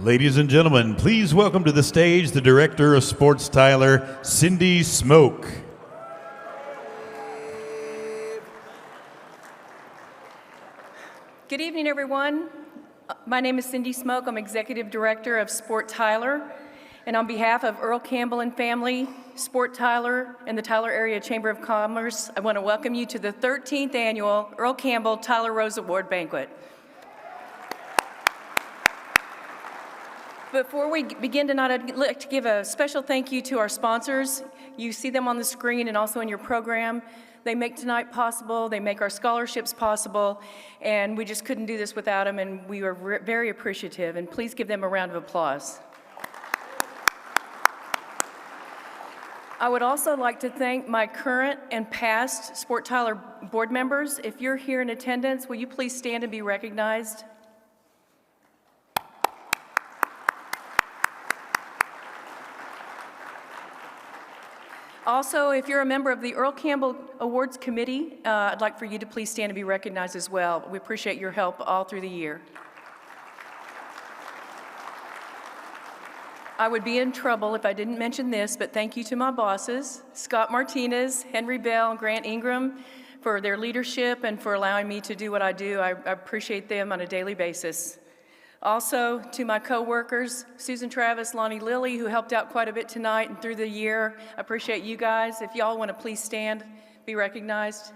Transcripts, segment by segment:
Ladies and gentlemen, please welcome to the stage the Director of Sports Tyler, Cindy Smoke. Good evening, everyone. My name is Cindy Smoke. I'm Executive Director of Sport Tyler. And on behalf of Earl, Campbell and family, Sport Tyler, and the Tyler Area Chamber of Commerce, I want to welcome you to the 13th Annual Earl Campbell Tyler Rose Award Banquet. Before we begin tonight, I'd like to give a special thank you to our sponsors. You see them on the screen and also in your program. They make tonight possible, they make our scholarships possible, and we just couldn't do this without them, and we are very appreciative, and please give them a round of applause. I would also like to thank my current and past Sport Tyler board members. If you're here in attendance, will you please stand and be recognized? Also, if you're a member of the Earl Campbell Awards Committee, I'd like for you to please stand and be recognized as well. We appreciate your help all through the year. I would be in trouble if I didn't mention this, but thank you to my bosses, Scott Martinez, Henry Bell, and Grant Ingram, for their leadership and for allowing me to do what I do. I appreciate them on a daily basis. Also, to my co-workers, Susan Travis, Lonnie Lilly, who helped out quite a bit tonight and through the year. I appreciate you guys. If y'all want to please stand, be recognized.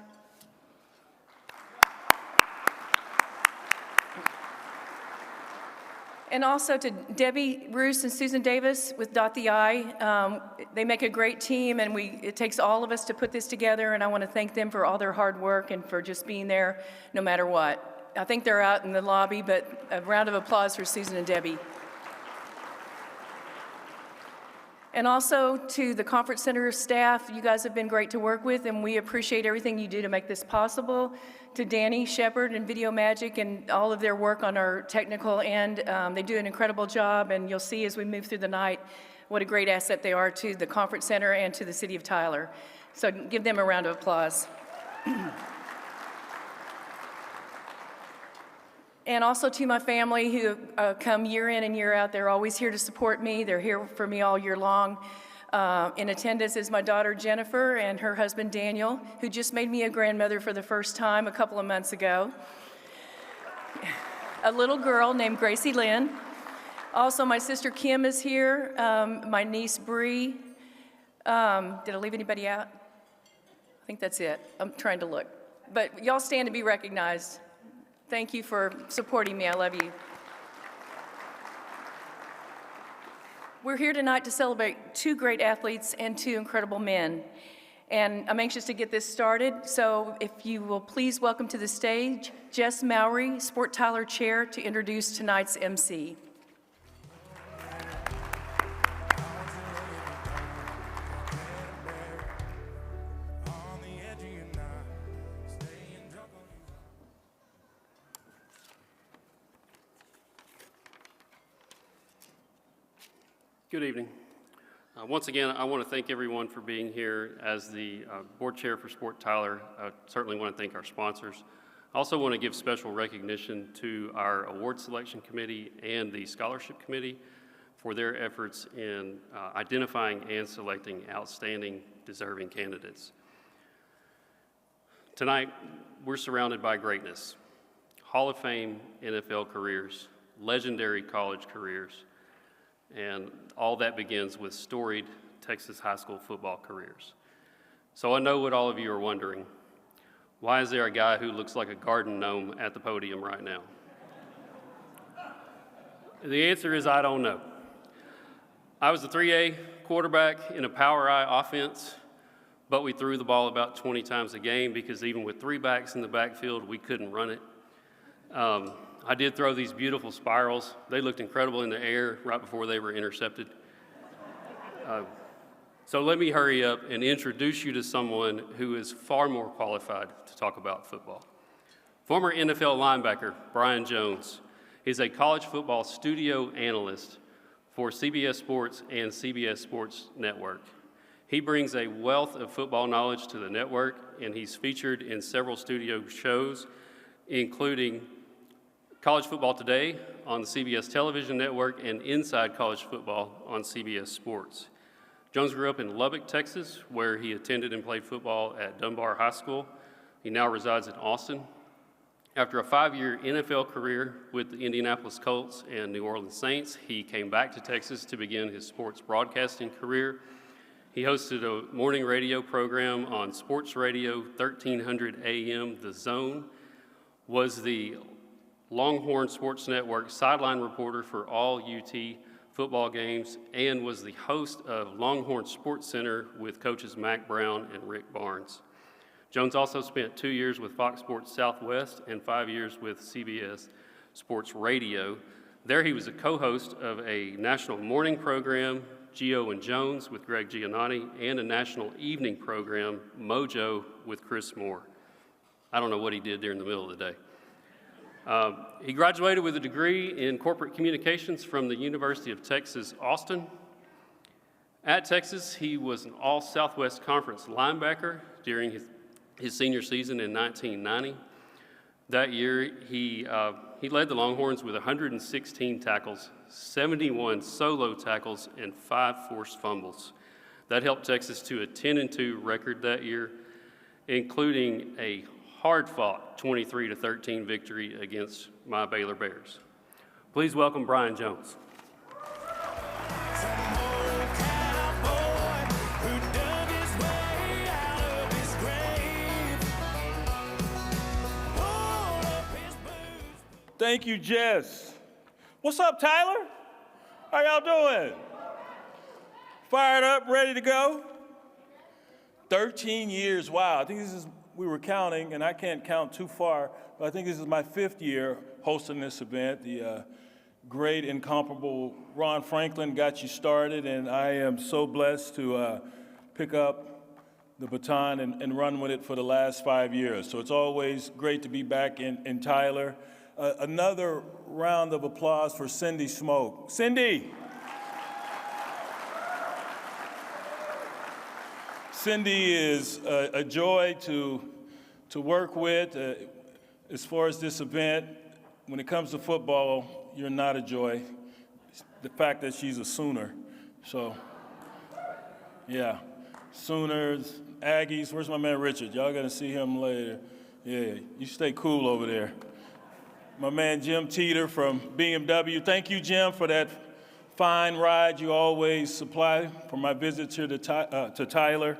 And also to Debbie Roos and Susan Davis with Dot the I. They make a great team, and it takes all of us to put this together, and I want to thank them for all their hard work and for just being there no matter what. I think they're out in the lobby, but a round of applause for Susan and Debbie. And also to the Conference Center staff, you guys have been great to work with, and we appreciate everything you do to make this possible. To Danny Shepard and Video Magic and all of their work on our technical end, they do an incredible job, and you'll see as we move through the night what a great asset they are to the Conference Center and to the City of Tyler. So give them a round of applause. And also to my family who come year in and year out. They're always here to support me. They're here for me all year long. In attendance is my daughter Jennifer and her husband Daniel, who just made me a grandmother for the first time a couple of months ago. A little girl named Gracie Lynn. Also, my sister Kim is here, my niece Bree. Did I leave anybody out? I think that's it. I'm trying to look. But y'all stand to be recognized. Thank you for supporting me. I love you. We're here tonight to celebrate two great athletes and two incredible men. And I'm anxious to get this started. So if you will please welcome to the stage Jess Mowry, Sport Tyler Chair, to introduce tonight's MC. Good evening. Once again, I want to thank everyone for being here. As the board chair for Sport Tyler, I certainly want to thank our sponsors. I also want to give special recognition to our award selection committee and the scholarship committee for their efforts in identifying and selecting outstanding, deserving candidates. Tonight, we're surrounded by greatness. Hall of Fame NFL careers, legendary college careers, and all that begins with storied Texas high school football careers. So I know what all of you are wondering. Why is there a guy who looks like a garden gnome at the podium right now? The answer is I don't know. I was a 3A quarterback in a power I offense, but we threw the ball about 20 times a game because even with three backs in the backfield, we couldn't run it. I did throw these beautiful spirals. They looked incredible in the air right before they were intercepted. So let me hurry up and introduce you to someone who is far more qualified to talk about football. Former NFL linebacker Brian Jones. He's a college football studio analyst for CBS Sports and CBS Sports Network. He brings a wealth of football knowledge to the network, and he's featured in several studio shows, including College Football Today on the CBS television network, and Inside College Football on CBS Sports. Jones grew up in Lubbock, Texas, where he attended and played football at Dunbar High School. He now resides in Austin. After a 5-year NFL career with the Indianapolis Colts and New Orleans Saints, he came back to Texas to begin his sports broadcasting career. He hosted a morning radio program on Sports Radio 1300 AM, The Zone, was the Longhorn Sports Network sideline reporter for all UT football games, and was the host of Longhorn Sports Center with coaches Mack Brown and Rick Barnes. Jones also spent 2 years with Fox Sports Southwest and 5 years with CBS Sports Radio. There he was a co-host of a national morning program, Geo and Jones, with Greg Giannotti, and a national evening program, Mojo, with Chris Moore. I don't know what he did during the middle of the day. He graduated with a degree in corporate communications from the University of Texas, Austin. At Texas, he was an All-Southwest Conference linebacker during his senior season in 1990. That year, he led the Longhorns with 116 tackles, 71 solo tackles, and 5 forced fumbles. That helped Texas to a 10-2 record that year, including a hard-fought 23-13 victory against my Baylor Bears. Please welcome Brian Jones. Thank you, Jess. What's up, Tyler? How y'all doing? Fired up, ready to go? 13 years, wow. I think we were counting, and I can't count too far, but I think this is my 5th year hosting this event. The great, incomparable Ron Franklin got you started, and I am so blessed to pick up the baton and run with it for the last 5 years. So it's always great to be back in Tyler. Another round of applause for Cindy Smoke. Cindy! Cindy is a joy to work with. As far as this event, when it comes to football, you're not a joy. The fact that she's a Sooner. So, yeah. Sooners, Aggies. Where's my man Richard? Y'all gonna see him later. Yeah, you stay cool over there. My man Jim Teeter from BMW. Thank you, Jim, for that fine ride you always supply for my visits here to Tyler.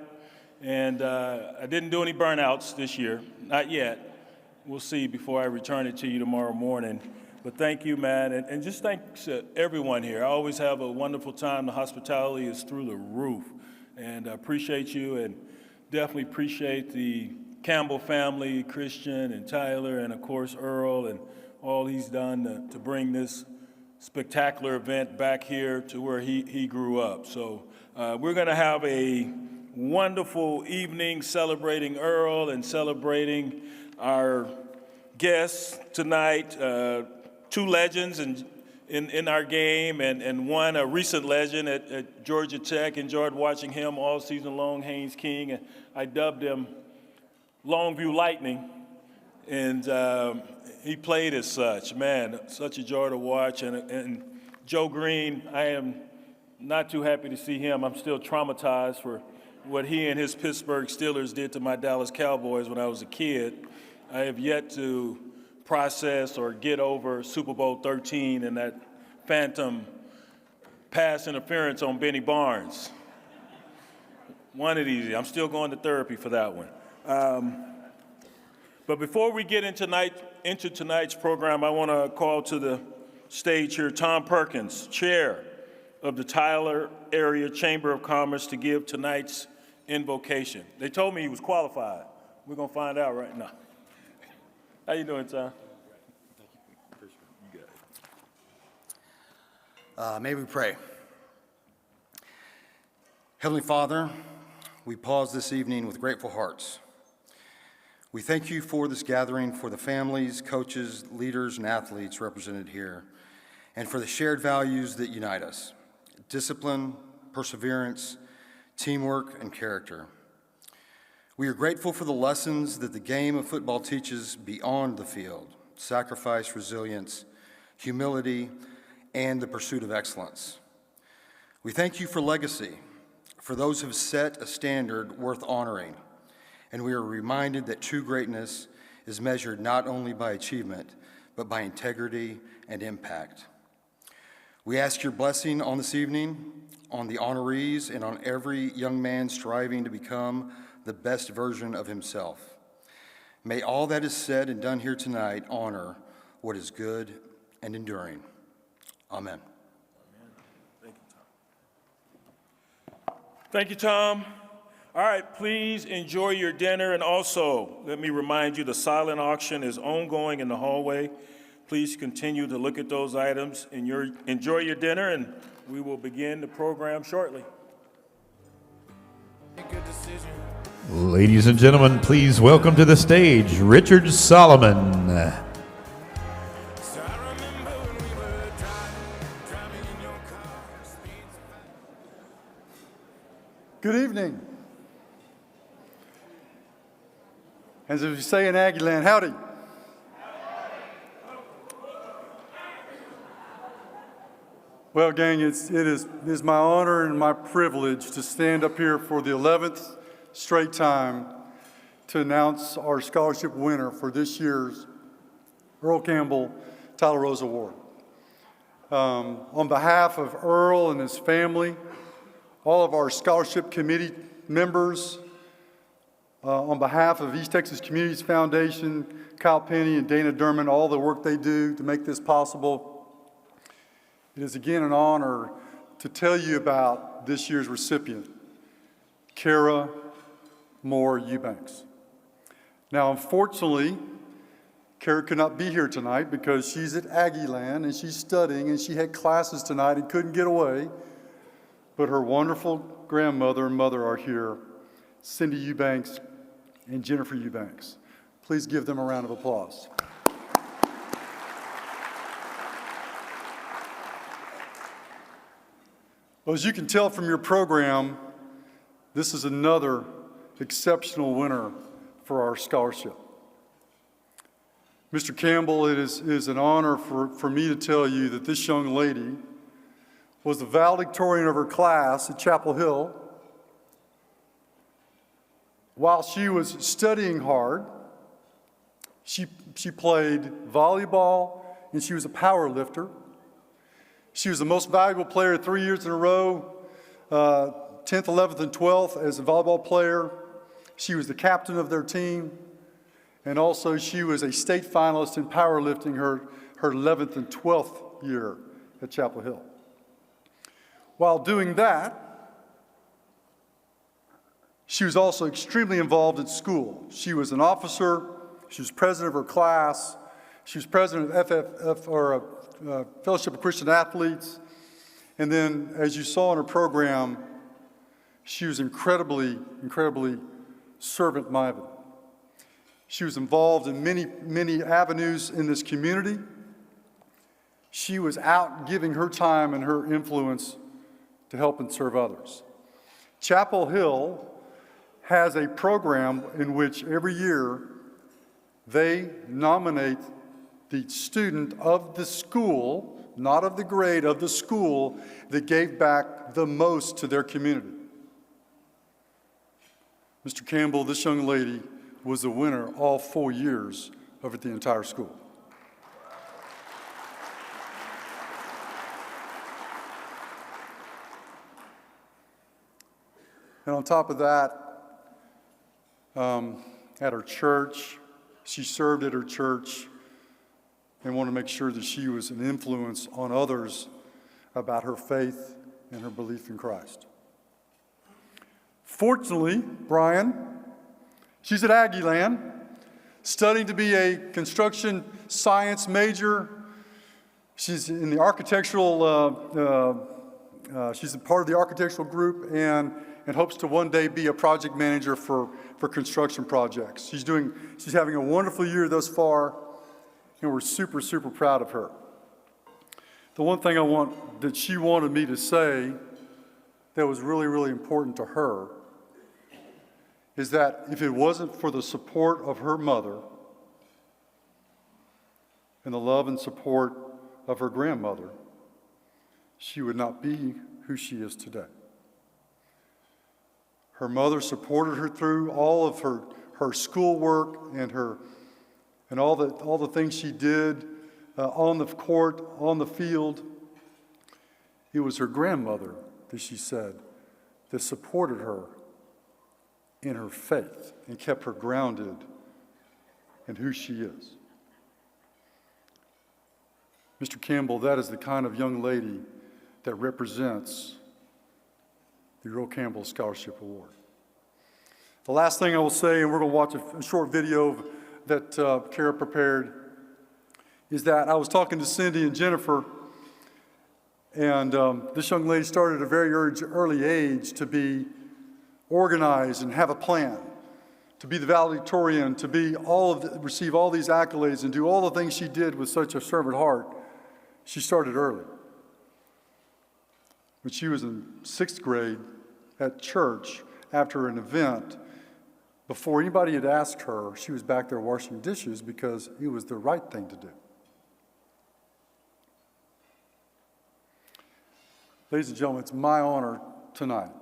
And I didn't do any burnouts this year, not yet. We'll see before I return it to you tomorrow morning. But thank you, man, and just thanks to everyone here. I always have a wonderful time. The hospitality is through the roof. And I appreciate you, and definitely appreciate the Campbell family, Christian and Tyler, and of course Earl, and all he's done to bring this spectacular event back here to where he grew up. So we're gonna have a wonderful evening celebrating Earl and celebrating our guests tonight, 2 legends in our game, and one a recent legend at Georgia Tech. Enjoyed watching him all season long, Haynes King. And I dubbed him Longview Lightning, and he played as such. Man, such a joy to watch. And Joe Green, I am not too happy to see him. I'm still traumatized for what he and his Pittsburgh Steelers did to my Dallas Cowboys when I was a kid. I have yet to process or get over Super Bowl 13 and that phantom pass interference on Benny Barnes. One of these, I'm still going to therapy for that one. But before we get into tonight's program, I want to call to the stage here Tom Perkins, Chair of the Tyler Area Chamber of Commerce, to give tonight's invocation. They told me he was qualified. We're going to find out right now. How you doing, Tom? You got it. May we pray. Heavenly Father, we pause this evening with grateful hearts. We thank you for this gathering, for the families, coaches, leaders, and athletes represented here, and for the shared values that unite us: discipline, perseverance, teamwork, and character. We are grateful for the lessons that the game of football teaches beyond the field, sacrifice, resilience, humility, and the pursuit of excellence. We thank you for legacy, for those who have set a standard worth honoring, and we are reminded that true greatness is measured not only by achievement, but by integrity and impact. We ask your blessing on this evening, on the honorees, and on every young man striving to become the best version of himself. May all that is said and done here tonight honor what is good and enduring. Amen. Thank you, Tom. All right, please enjoy your dinner, and also let me remind you the silent auction is ongoing in the hallway. Please continue to look at those items and enjoy your dinner, and we will begin the program shortly. Ladies and gentlemen, please welcome to the stage Richard Solomon. Good evening. As we say in Aggie land, howdy. Well, gang, it is my honor and my privilege to stand up here for the 11th straight time to announce our scholarship winner for this year's Earl Campbell Tyler Rose Award. On behalf of Earl and his family, all of our scholarship committee members, on behalf of East Texas Communities Foundation, Kyle Penny and Dana Derman, all the work they do to make this possible, it is again an honor to tell you about this year's recipient, Kara Moore Eubanks. Now, unfortunately, Kara could not be here tonight because she's at Aggie land and she's studying and she had classes tonight and couldn't get away. But her wonderful grandmother and mother are here, Cindy Eubanks and Jennifer Eubanks. Please give them a round of applause. Well, as you can tell from your program, this is another exceptional winner for our scholarship. Mr. Campbell, it is an honor for me to tell you that this young lady was the valedictorian of her class at Chapel Hill. While she was studying hard, she played volleyball and she was a power lifter. She was the most valuable player 3 years in a row, 10th, 11th, and 12th as a volleyball player. She was the captain of their team. And also she was a state finalist in powerlifting her 11th and 12th year at Chapel Hill. While doing that, she was also extremely involved at school. She was an officer, she was president of her class, she was president of Fellowship of Christian Athletes, and then, as you saw in her program, she was incredibly servant-minded. She was involved in many avenues in this community. She was out giving her time and her influence to help and serve others. Chapel Hill has a program in which every year they nominate the student of the school, not of the grade, of the school that gave back the most to their community. Mr. Campbell, this young lady was the winner all 4 years of the entire school. And on top of that, at her church, she served at her church and wanted to make sure that she was an influence on others about her faith and her belief in Christ. Fortunately, Brian, she's at Aggie land, studying to be a construction science major. She's in the architectural, she's a part of the architectural group and hopes to one day be a project manager for construction projects. She's having a wonderful year thus far, and we're super proud of her. The one thing that she wanted me to say that was really important to her is that if it wasn't for the support of her mother, and the love and support of her grandmother, she would not be who she is today. Her mother supported her through all of her schoolwork and all the things she did on the court, on the field. It was her grandmother, that she said, that supported her in her faith and kept her grounded in who she is. Mr. Campbell, that is the kind of young lady that represents the Earl Campbell Scholarship Award. The last thing I will say, and we're going to watch a short video that Kara prepared, is that I was talking to Cindy and Jennifer, and this young lady started at a very early age to be organized and have a plan, to be the valedictorian, to be receive all these accolades and do all the things she did with such a servant heart. She started early. When she was in 6th grade at church after an event, before anybody had asked her, she was back there washing dishes because it was the right thing to do. Ladies and gentlemen, it's my honor tonight,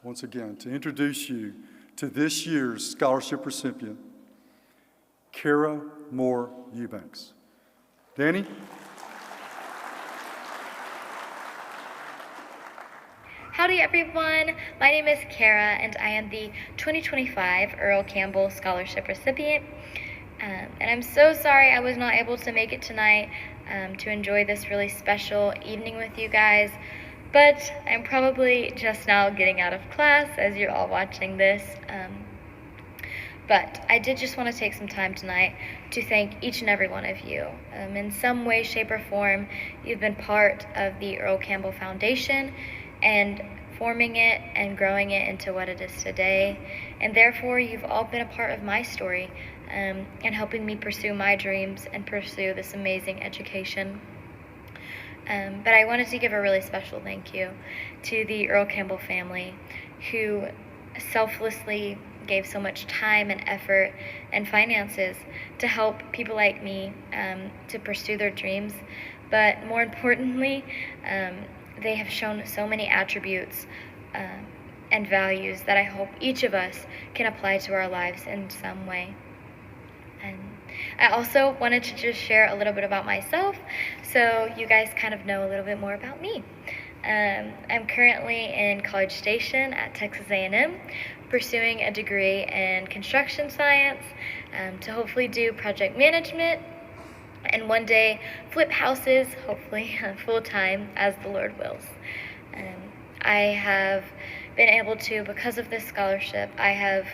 once again, to introduce you to this year's scholarship recipient, Kara Moore Eubanks. Danny? Howdy everyone, my name is Kara and I am the 2025 Earl Campbell Scholarship recipient. And I'm so sorry I was not able to make it tonight to enjoy this really special evening with you guys, but I'm probably just now getting out of class as you're all watching this. But I did just want to take some time tonight to thank each and every one of you. In some way, shape, or form, you've been part of the Earl Campbell Foundation and forming it and growing it into what it is today. And therefore, you've all been a part of my story and helping me pursue my dreams and pursue this amazing education. But I wanted to give a really special thank you to the Earl Campbell family, who selflessly gave so much time and effort and finances to help people like me to pursue their dreams. But more importantly, they have shown so many attributes and values that I hope each of us can apply to our lives in some way. And I also wanted to just share a little bit about myself so you guys kind of know a little bit more about me. I'm currently in College Station at Texas A&M, pursuing a degree in construction science to hopefully do project management and one day flip houses, hopefully full-time, as the Lord wills. I have been able to, because of this scholarship, I have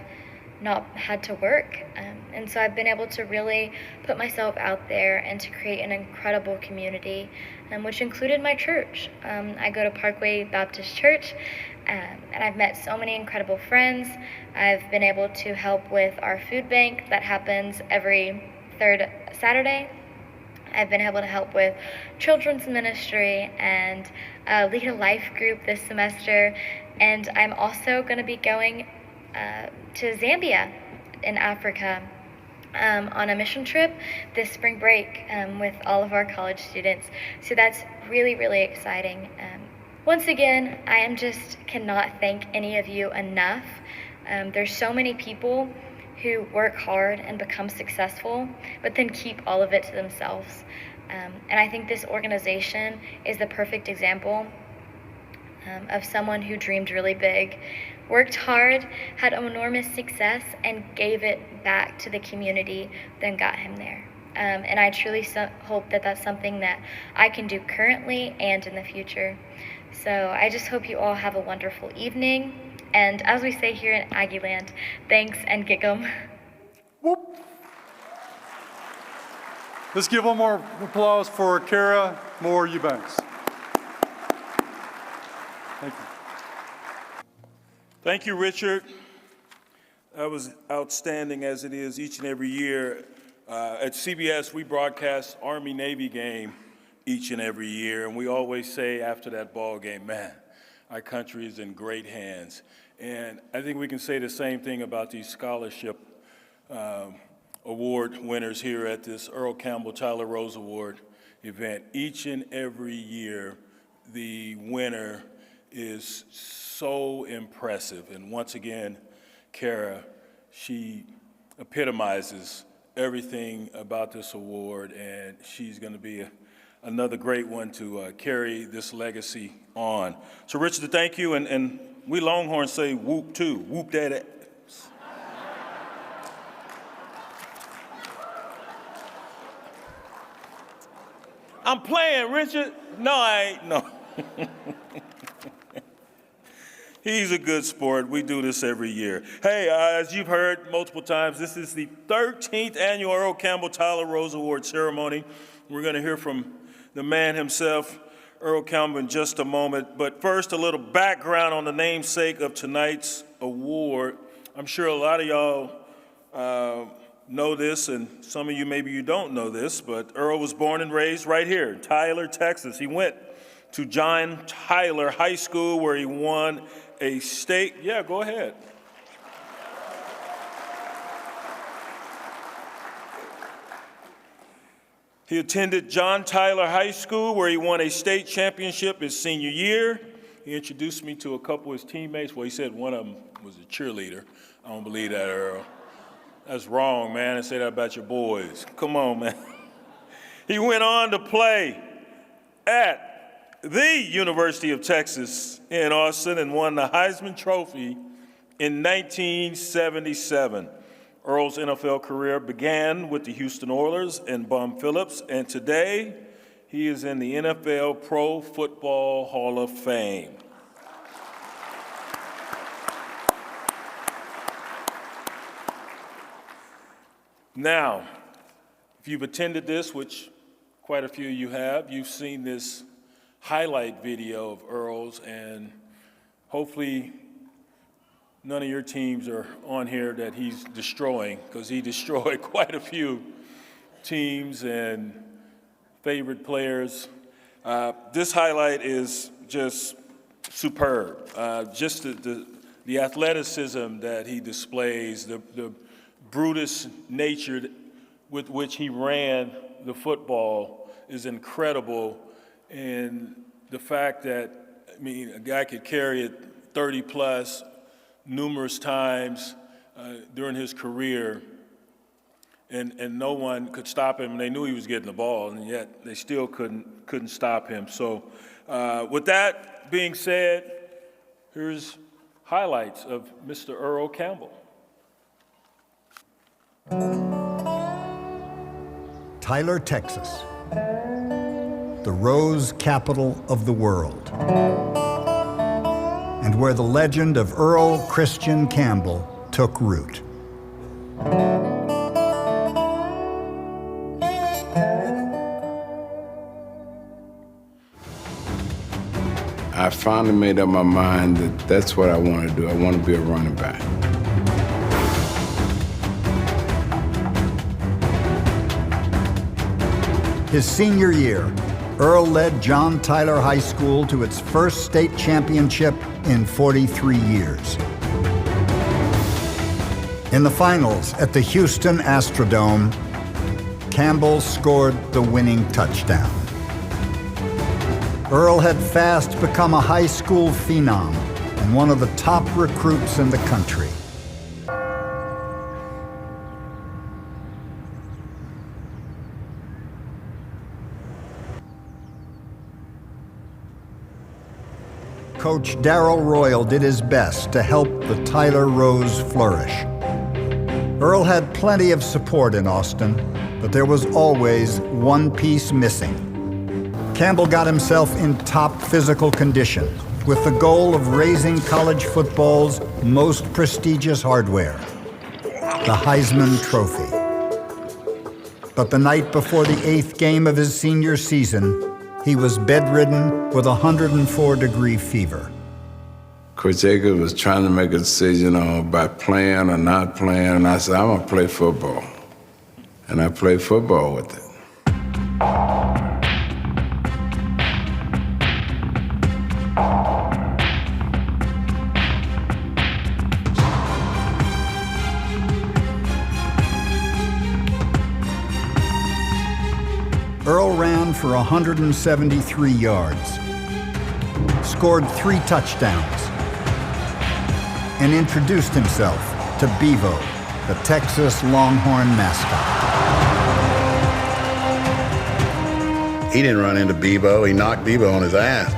not had to work, and so I've been able to really put myself out there and to create an incredible community, which included my church. I go to Parkway Baptist Church, and I've met so many incredible friends. I've been able to help with our food bank that happens every third Saturday. I've been able to help with children's ministry and lead a life group this semester. And I'm also going to be going to Zambia in Africa on a mission trip this spring break with all of our college students. So that's really, really exciting. Once again, I just cannot thank any of you enough. There's so many people who work hard and become successful, but then keep all of it to themselves. And I think this organization is the perfect example of someone who dreamed really big, worked hard, had enormous success, and gave it back to the community, then got him there. And I truly hope that that's something that I can do currently and in the future. So I just hope you all have a wonderful evening. And as we say here in Aggieland, thanks and get 'em. Whoop. Let's give one more applause for Kara Moore Eubanks. Thank you. Thank you, Richard. That was outstanding, as it is each and every year. At CBS, we broadcast Army-Navy game each and every year, and we always say after that ball game, man, our country is in great hands. And I think we can say the same thing about these scholarship award winners here at this Earl Campbell Tyler Rose Award event. Each and every year, the winner is so impressive. And once again, Kara, she epitomizes everything about this award, and she's going to be another great one to carry this legacy on. So, Richard, thank you, and we Longhorns say whoop too. Whoop that. I'm playing, Richard. No, I ain't. No. He's a good sport. We do this every year. Hey, as you've heard multiple times, this is the 13th annual Earl Campbell Tyler Rose Award ceremony. We're going to hear from the man himself, Earl Campbell, in just a moment. But first, a little background on the namesake of tonight's award. I'm sure a lot of y'all know this, and some of you maybe you don't know this, but Earl was born and raised right here in Tyler, Texas. He went to John Tyler High School, where he won a state. Yeah, go ahead. He attended John Tyler High School, where he won a state championship his senior year. He introduced me to a couple of his teammates. Well, he said one of them was a cheerleader. I don't believe that, Earl. That's wrong, man. And say that about your boys. Come on, man. He went on to play at the University of Texas in Austin and won the Heisman Trophy in 1977. Earl's NFL career began with the Houston Oilers and Bum Phillips, and today he is in the NFL Pro Football Hall of Fame. Now, if you've attended this, which quite a few of you have, you've seen this highlight video of Earl's, and hopefully none of your teams are on here that he's destroying, because he destroyed quite a few teams and favorite players. This highlight is just superb. Just the athleticism that he displays, the Brutus nature with which he ran the football is incredible. And the fact that, I mean, a guy could carry it 30 plus numerous times during his career, and no one could stop him. They knew he was getting the ball, and yet they still couldn't stop him. So with that being said, here's highlights of Mr. Earl Campbell. Tyler, Texas, the rose capital of the world, and where the legend of Earl Christian Campbell took root. I finally made up my mind that that's what I want to do. I want to be a running back. His senior year, Earl led John Tyler High School to its first state championship in 43 years. In the finals at the Houston Astrodome, Campbell scored the winning touchdown. Earl had fast become a high school phenom and one of the top recruits in the country. Coach Darrell Royal did his best to help the Tyler Rose flourish. Earl had plenty of support in Austin, but there was always one piece missing. Campbell got himself in top physical condition with the goal of raising college football's most prestigious hardware, the Heisman Trophy. But the night before the 8th game of his senior season, he was bedridden with 104-degree fever. Coach Akers was trying to make a decision on about playing or not playing, and I said, I'm gonna play football. And I played football with it. for 173 yards, scored 3 touchdowns, and introduced himself to Bevo, the Texas Longhorn mascot. He didn't run into Bevo, he knocked Bevo on his ass.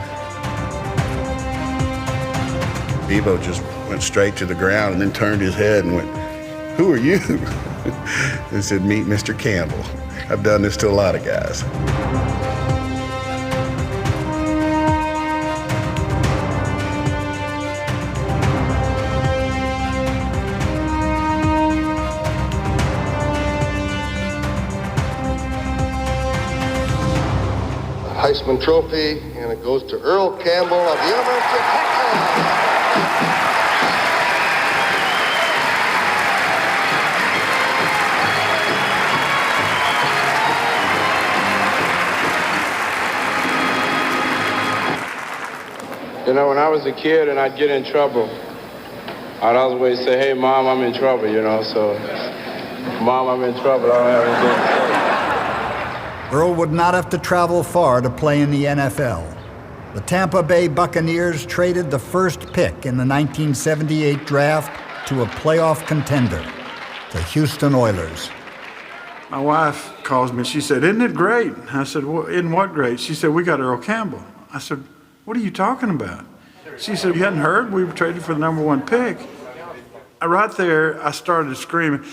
Bevo just went straight to the ground and then turned his head and went, "Who are you?" and said, "Meet Mr. Campbell." I've done this to a lot of guys. Heisman Trophy, and it goes to Earl Campbell of the University of Texas. You know, when I was a kid and I'd get in trouble, I'd always say, "Hey, Mom, I'm in trouble," you know, so, "Mom, I'm in trouble, I don't have anything to say." Earl would not have to travel far to play in the NFL. The Tampa Bay Buccaneers traded the first pick in the 1978 draft to a playoff contender, the Houston Oilers. My wife calls me, she said, "Isn't it great?" I said, "Well, isn't what great?" She said, "We got Earl Campbell." I said, "What are you talking about?" She said, "You hadn't heard? We were traded for the #1 pick." Right there, I started screaming,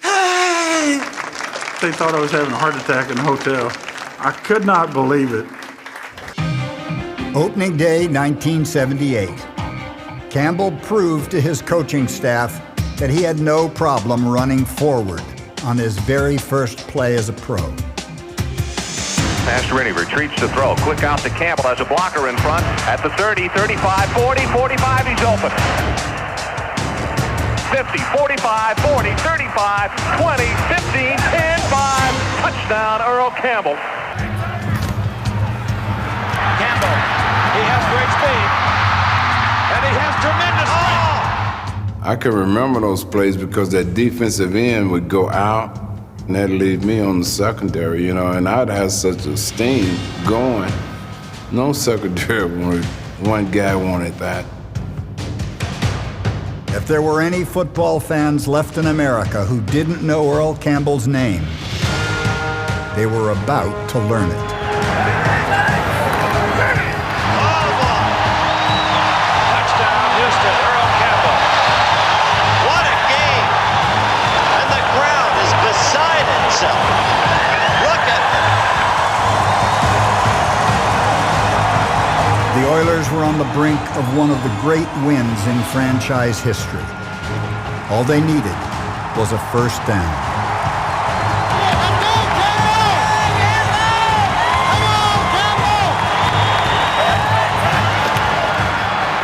"Hey!" They thought I was having a heart attack in the hotel. I could not believe it. Opening day 1978. Campbell proved to his coaching staff that he had no problem running forward on his very first play as a pro. Pass ready, retreats to throw. Quick out to Campbell, has a blocker in front at the 30, 35, 40, 45, he's open. 50, 45, 40, 35, 20, 15, 10, 5. Touchdown, Earl Campbell. Campbell, he has great speed, and he has tremendous strength. I can remember those plays because that defensive end would go out, and that'd leave me on the secondary, you know, and I'd have such a steam going. No secondary wanted, one guy wanted that. If there were any football fans left in America who didn't know Earl Campbell's name, they were about to learn it. Touchdown, Houston, Earl Campbell. What a game! And the crowd is beside itself. Look at them. The Oilers were on the brink of one of the great wins in franchise history. All they needed was a first down.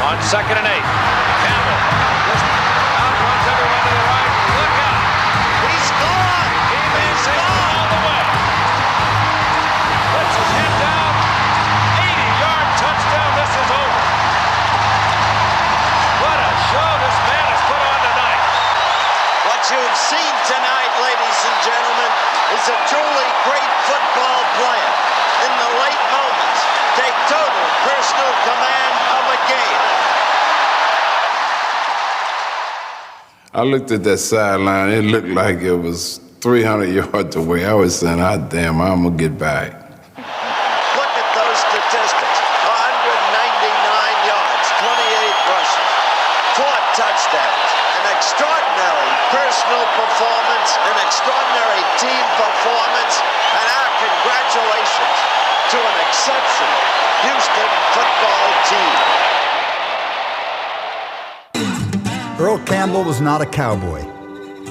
On 2nd and 8, Campbell just outruns everyone to the right. Look out! He's gone! He's gone all the way. Puts his head down. 80-yard touchdown. This is over. What a show this man has put on tonight. What you have seen tonight, ladies and gentlemen, is a truly great football player. In the late moments, take total personal command of a game. I looked at that sideline, it looked like it was 300 yards away. I was saying, damn, I'm gonna get back. Look at those statistics. 199 yards, 28 rushes, 4 touchdowns, an extraordinary personal performance, an extraordinary team performance, and our congratulations to an exceptional Houston football team. Earl Campbell was not a cowboy,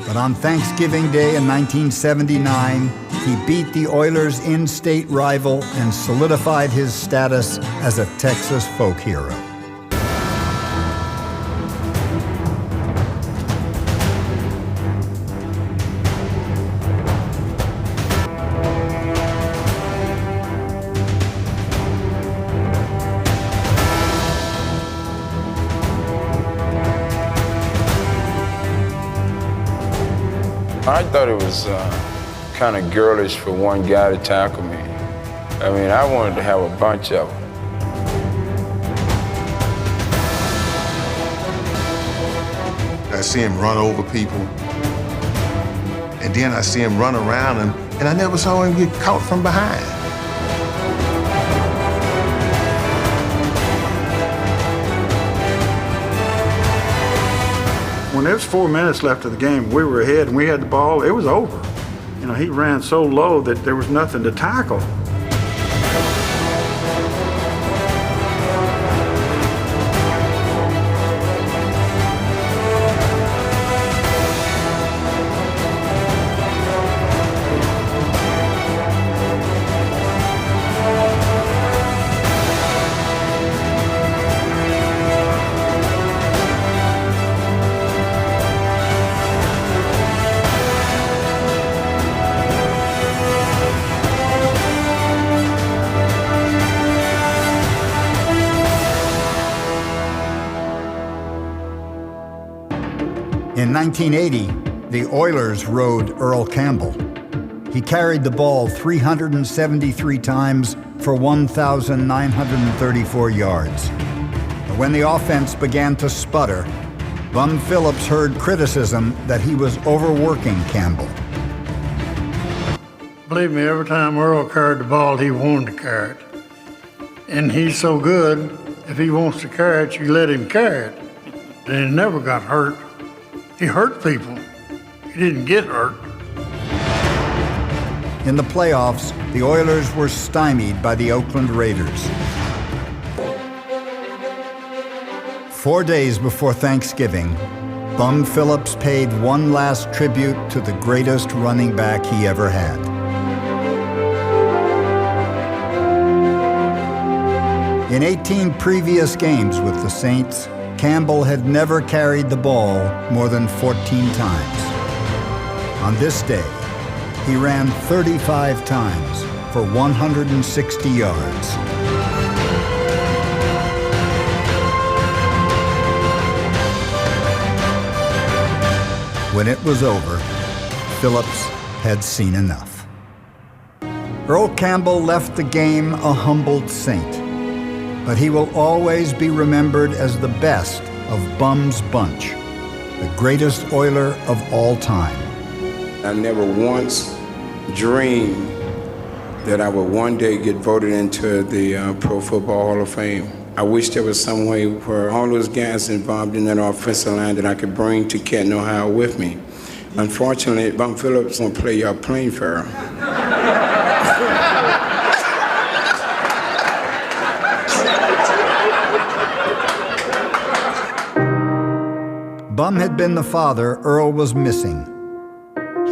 but on Thanksgiving Day in 1979, he beat the Oilers' in-state rival and solidified his status as a Texas folk hero. I thought it was kind of girlish for one guy to tackle me. I mean, I wanted to have a bunch of them. I see him run over people, and then I see him run around, and I never saw him get caught from behind. When there was 4 minutes left of the game, we were ahead and we had the ball, it was over. You know, he ran so low that there was nothing to tackle. In 1980, the Oilers rode Earl Campbell. He carried the ball 373 times for 1,934 yards. But when the offense began to sputter, Bum Phillips heard criticism that he was overworking Campbell. Believe me, every time Earl carried the ball, he wanted to carry it. And he's so good, if he wants to carry it, you let him carry it. And he never got hurt. He hurt people. He didn't get hurt. In the playoffs, the Oilers were stymied by the Oakland Raiders. 4 days before Thanksgiving, Bum Phillips paid one last tribute to the greatest running back he ever had. In 18 previous games with the Saints, Campbell had never carried the ball more than 14 times. On this day, he ran 35 times for 160 yards. When it was over, Phillips had seen enough. Earl Campbell left the game a humbled saint, but he will always be remembered as the best of Bum's bunch, the greatest Oiler of all time. I never once dreamed that I would one day get voted into the Pro Football Hall of Fame. I wish there was some way for all those guys involved in that offensive line that I could bring to Canton, Ohio with me. Unfortunately, Bum Phillips won't play your playing fair. Bum had been the father Earl was missing.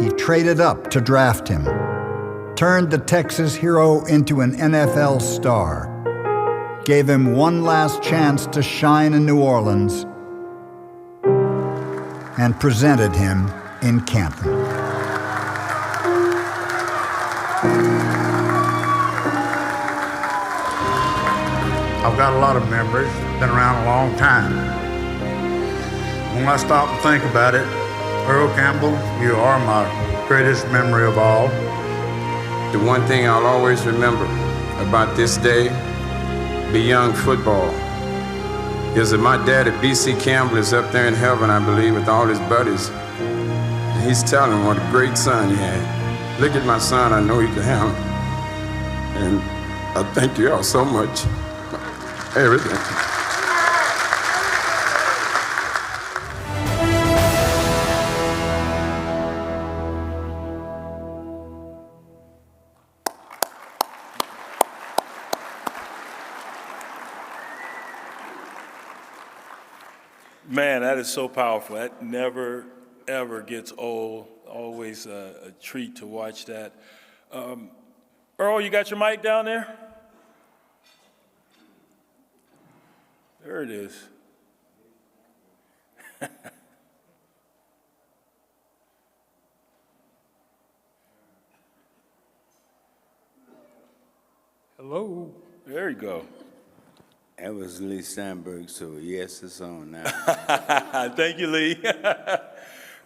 He traded up to draft him, turned the Texas hero into an NFL star, gave him one last chance to shine in New Orleans, and presented him in Canton. I've got a lot of memories, been around a long time. When I stop and think about it, Earl Campbell, you are my greatest memory of all. The one thing I'll always remember about this day, beyond football, is that my daddy, B.C. Campbell, is up there in heaven, I believe, with all his buddies. And he's telling what a great son he had. Look at my son, I know he can handle it. And I thank you all so much for everything. Man, that is so powerful. That never, ever gets old. Always a treat to watch that. Earl, you got your mic down there? There it is. Hello. There you go. That was Lee Steinberg, so yes, it's on now. Thank you, Lee.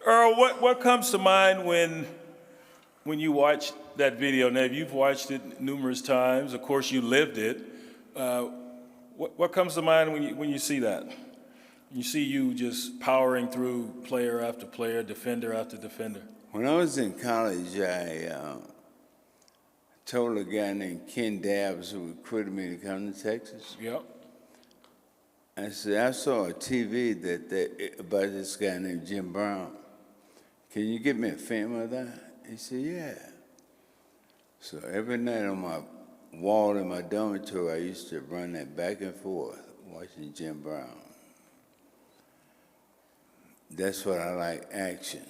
Earl, what comes to mind when when you watch that video, now you've watched it numerous times, of course you lived it, what comes to mind when you see that? You see you just powering through player after player, defender after defender. When I was in college, I told a guy named Ken Dabbs who recruited me to come to Texas. Yep. I said, I saw a TV about this guy named Jim Brown. Can you get me a film of that? He said, yeah. So every night on my wall in my dormitory, I used to run that back and forth, watching Jim Brown. That's what I like, action.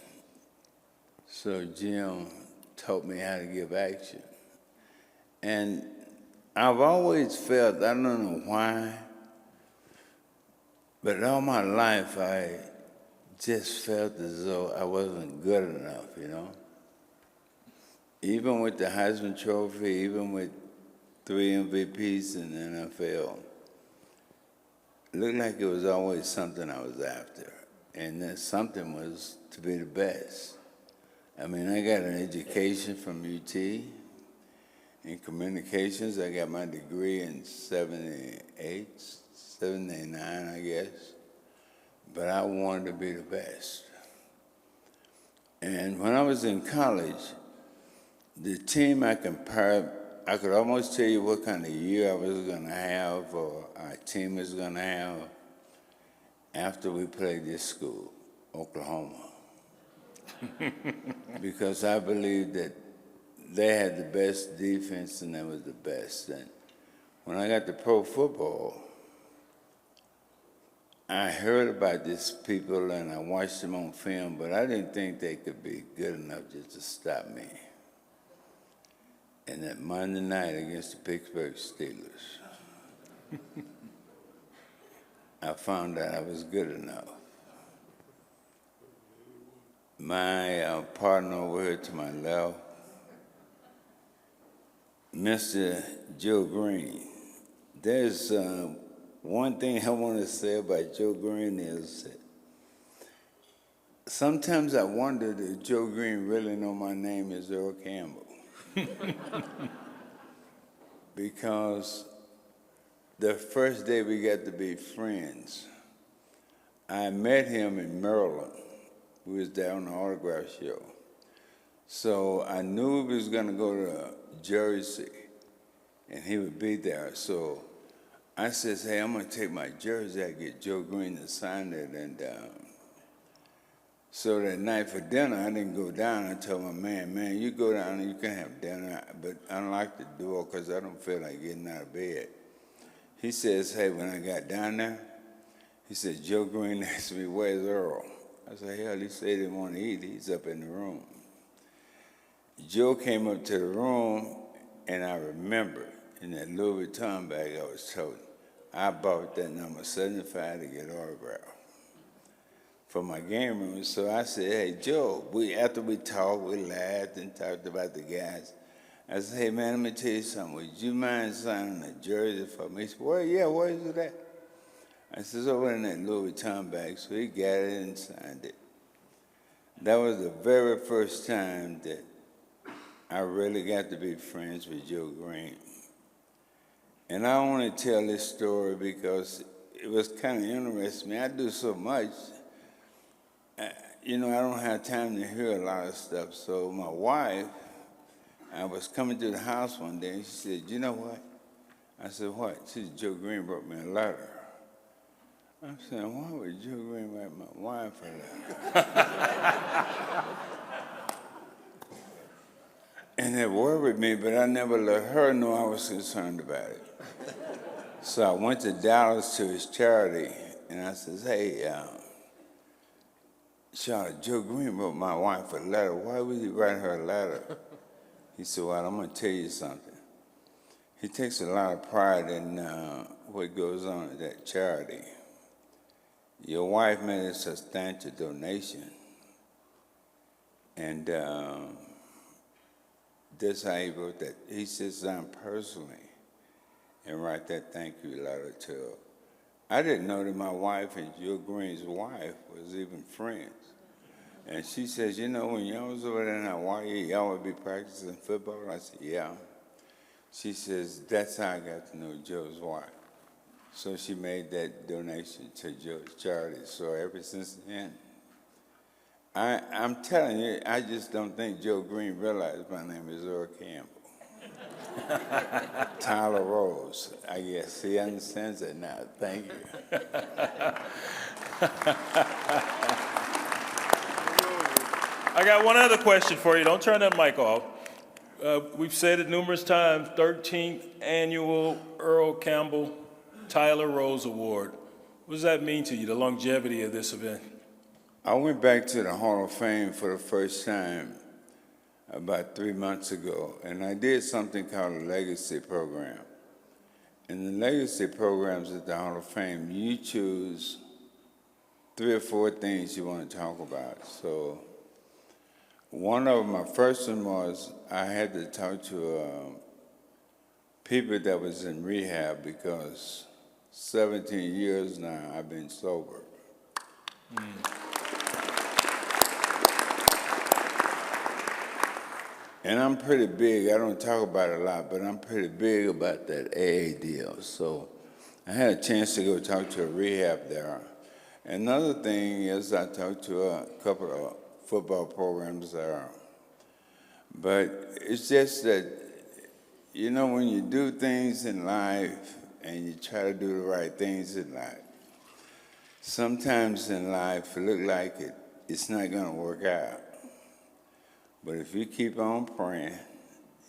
So Jim taught me how to give action. And I've always felt, I don't know why, but all my life I just felt as though I wasn't good enough, you know? Even with the Heisman Trophy, even with 3 MVPs in the NFL, it looked like it was always something I was after. And that something was to be the best. I mean, I got an education from UT in communications. I got my degree in 78, 79, I guess. But I wanted to be the best. And when I was in college, the team I compared, I could almost tell you what kind of year I was going to have or our team was going to have after we played this school, Oklahoma. Because I believed that they had the best defense and that was the best. And when I got to pro football, I heard about these people and I watched them on film, but I didn't think they could be good enough just to stop me. And that Monday night against the Pittsburgh Steelers, I found out I was good enough. My partner over here to my left, Mr. Joe Green. There's one thing I want to say about Joe Green is that sometimes I wonder if Joe Green really know my name is Earl Campbell. Because the first day we got to be friends, I met him in Maryland. We was there on the autograph show. So I knew he was going to go to Jersey, and he would be there. So I says, hey, I'm going to take my jersey. I get Joe Green to sign it. And so that night for dinner, I didn't go down. I told my man, you go down and you can have dinner, but unlock the door because I don't feel like getting out of bed. He says, hey, when I got down there, he said, Joe Green asked me, where's Earl? I said, hell, he said he didn't want to eat. He's up in the room. Joe came up to the room, and I remember in that Louis Vuitton bag I was told, I bought that number 75 to get autographed for my game room. So I said, hey, Joe, after we talked, we laughed and talked about the guys. I said, hey, man, let me tell you something. Would you mind signing a jersey for me? He said, well, yeah, where is it at? I said, it's over in that Louis Vuitton bag. So he got it and signed it. That was the very first time that I really got to be friends with Joe Green. And I want to tell this story because it was kind of interesting. I do so much. You know, I don't have time to hear a lot of stuff. So my wife, I was coming to the house one day, and she said, you know what? I said, what? She said, Joe Green wrote me a letter. I said, why would Joe Green write my wife a letter? And it worried me, but I never let her know I was concerned about it. So I went to Dallas to his charity, and I said, hey, Charlotte, Joe Green wrote my wife a letter. Why would he write her a letter? He said, well, I'm going to tell you something. He takes a lot of pride in what goes on at that charity. Your wife made a substantial donation, and that's how he wrote that. He sits down personally and write that thank you letter to her. I didn't know that my wife and Joe Green's wife was even friends. And she says, you know, when y'all was over there in Hawaii, y'all would be practicing football? I said, yeah. She says, that's how I got to know Joe's wife. So she made that donation to Joe's charity. So ever since then, I'm telling you, I just don't think Joe Green realized my name is Earl Campbell. Tyler Rose, I guess. He understands it now. Thank you. I got one other question for you. Don't turn that mic off. We've said it numerous times, 13th Annual Earl Campbell Tyler Rose Award. What does that mean to you, the longevity of this event? I went back to the Hall of Fame for the first time about 3 months ago, and I did something called a legacy program. In the legacy programs at the Hall of Fame, you choose 3 or 4 things you want to talk about. So one of them, my first one was I had to talk to people that was in rehab because 17 years now I've been sober. And I'm pretty big. I don't talk about it a lot, but I'm pretty big about that AA deal. So I had a chance to go talk to a rehab there. Another thing is I talked to a couple of football programs there. But it's just that, you know, when you do things in life and you try to do the right things in life, sometimes in life it looks like it's not going to work out. But if you keep on praying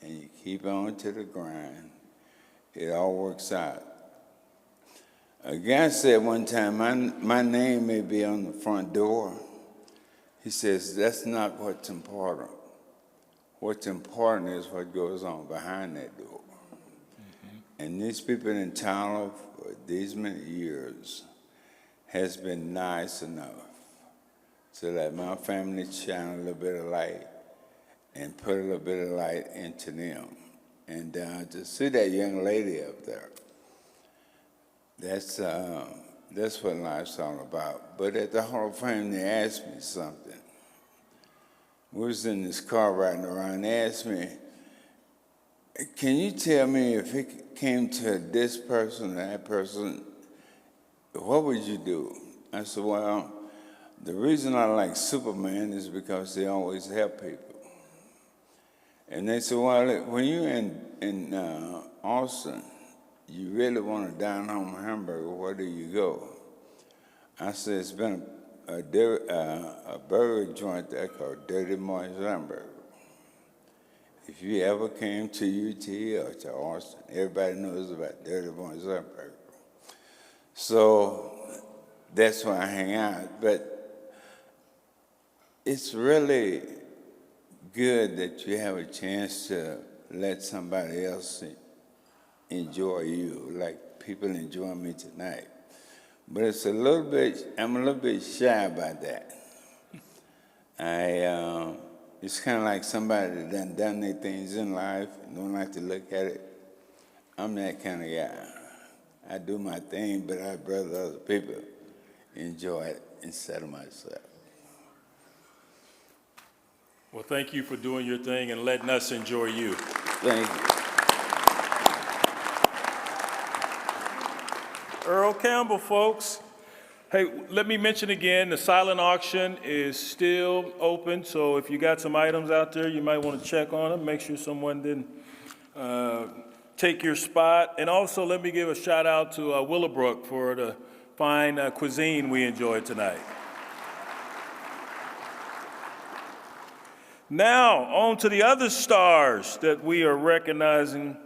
and you keep on to the grind, it all works out. A guy said one time, my name may be on the front door. He says, that's not what's important. What's important is what goes on behind that door. Mm-hmm. And these people in Tyler for these many years has been nice enough to let my family shine a little bit of light and put a little bit of light into them. And to see that young lady up there, that's what life's all about. But at the Hall of Fame, they asked me something. We was in this car riding around. They asked me, can you tell me if it came to this person or that person, what would you do? I said, well, the reason I like Superman is because they always help people. And they said, well, when you're in Austin, you really want a down-home hamburger, where do you go? I said, it's been a burger joint there called Dirty Moist Hamburger. If you ever came to UT or to Austin, everybody knows about Dirty Moist Hamburger. So that's where I hang out. But it's really good that you have a chance to let somebody else enjoy you, like people enjoy me tonight. But it's I'm a little bit shy about that. It's kind of like somebody that done their things in life and don't like to look at it. I'm that kind of guy. I do my thing, but I'd rather other people enjoy it instead of myself. Well, thank you for doing your thing and letting us enjoy you. Thank you. Earl Campbell, folks. Hey, let me mention again, the silent auction is still open, so if you got some items out there, you might want to check on them, make sure someone didn't take your spot. And also, let me give a shout out to Willowbrook for the fine cuisine we enjoyed tonight. Now, on to the other stars that we are recognizing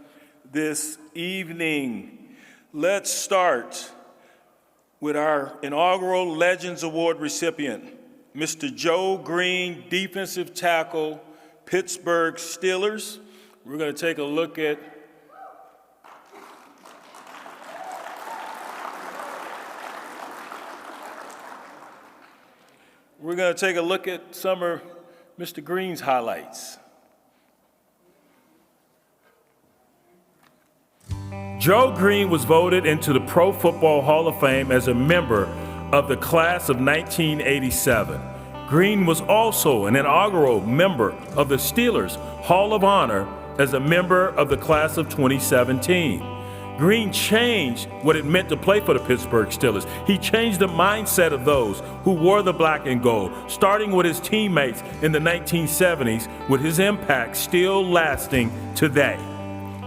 this evening. Let's start with our inaugural Legends Award recipient, Mr. Joe Green, defensive tackle, Pittsburgh Steelers. We're going to take a look at some of Mr. Green's highlights. Joe Green was voted into the Pro Football Hall of Fame as a member of the class of 1987. Green was also an inaugural member of the Steelers Hall of Honor as a member of the class of 2017. Green changed what it meant to play for the Pittsburgh Steelers. He changed the mindset of those who wore the black and gold, starting with his teammates in the 1970s, with his impact still lasting today.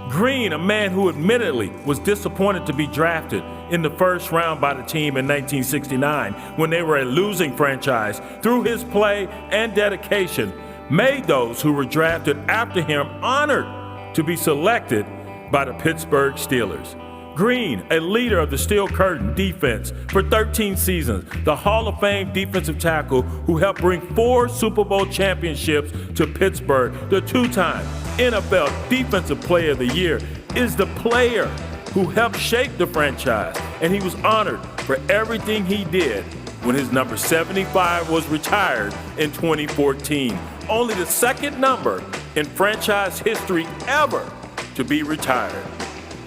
Green, a man who admittedly was disappointed to be drafted in the first round by the team in 1969 when they were a losing franchise, through his play and dedication, made those who were drafted after him honored to be selected by the Pittsburgh Steelers. Green, a leader of the Steel Curtain defense for 13 seasons, the Hall of Fame defensive tackle who helped bring 4 Super Bowl championships to Pittsburgh, the 2-time NFL Defensive Player of the Year, is the player who helped shape the franchise, and he was honored for everything he did when his number 75 was retired in 2014, only the second number in franchise history ever to be retired.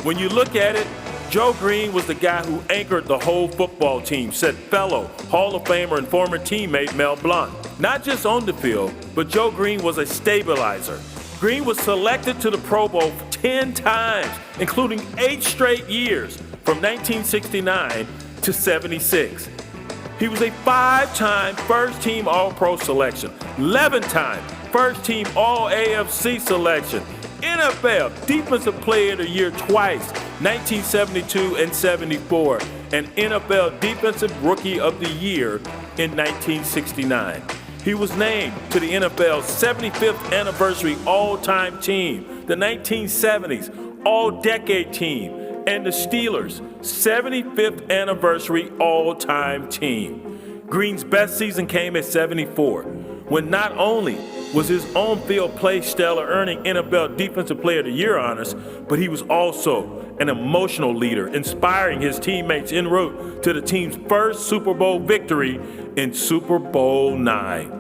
When you look at it, Joe Green was the guy who anchored the whole football team, said fellow Hall of Famer and former teammate Mel Blount. Not just on the field, but Joe Green was a stabilizer. Green was selected to the Pro Bowl 10 times, including 8 straight years from 1969 to 76. He was a 5-time first-team All-Pro selection, 11-time first-team All-AFC selection, NFL Defensive Player of the Year twice, 1972 and 74, and NFL Defensive Rookie of the Year in 1969. He was named to the NFL's 75th anniversary all-time team, the 1970s all-decade team, and the Steelers' 75th anniversary all-time team. Green's best season came at 74, when not only was his on-field play stellar, earning NFL Defensive Player of the Year honors, but he was also an emotional leader, inspiring his teammates en route to the team's first Super Bowl victory in Super Bowl IX.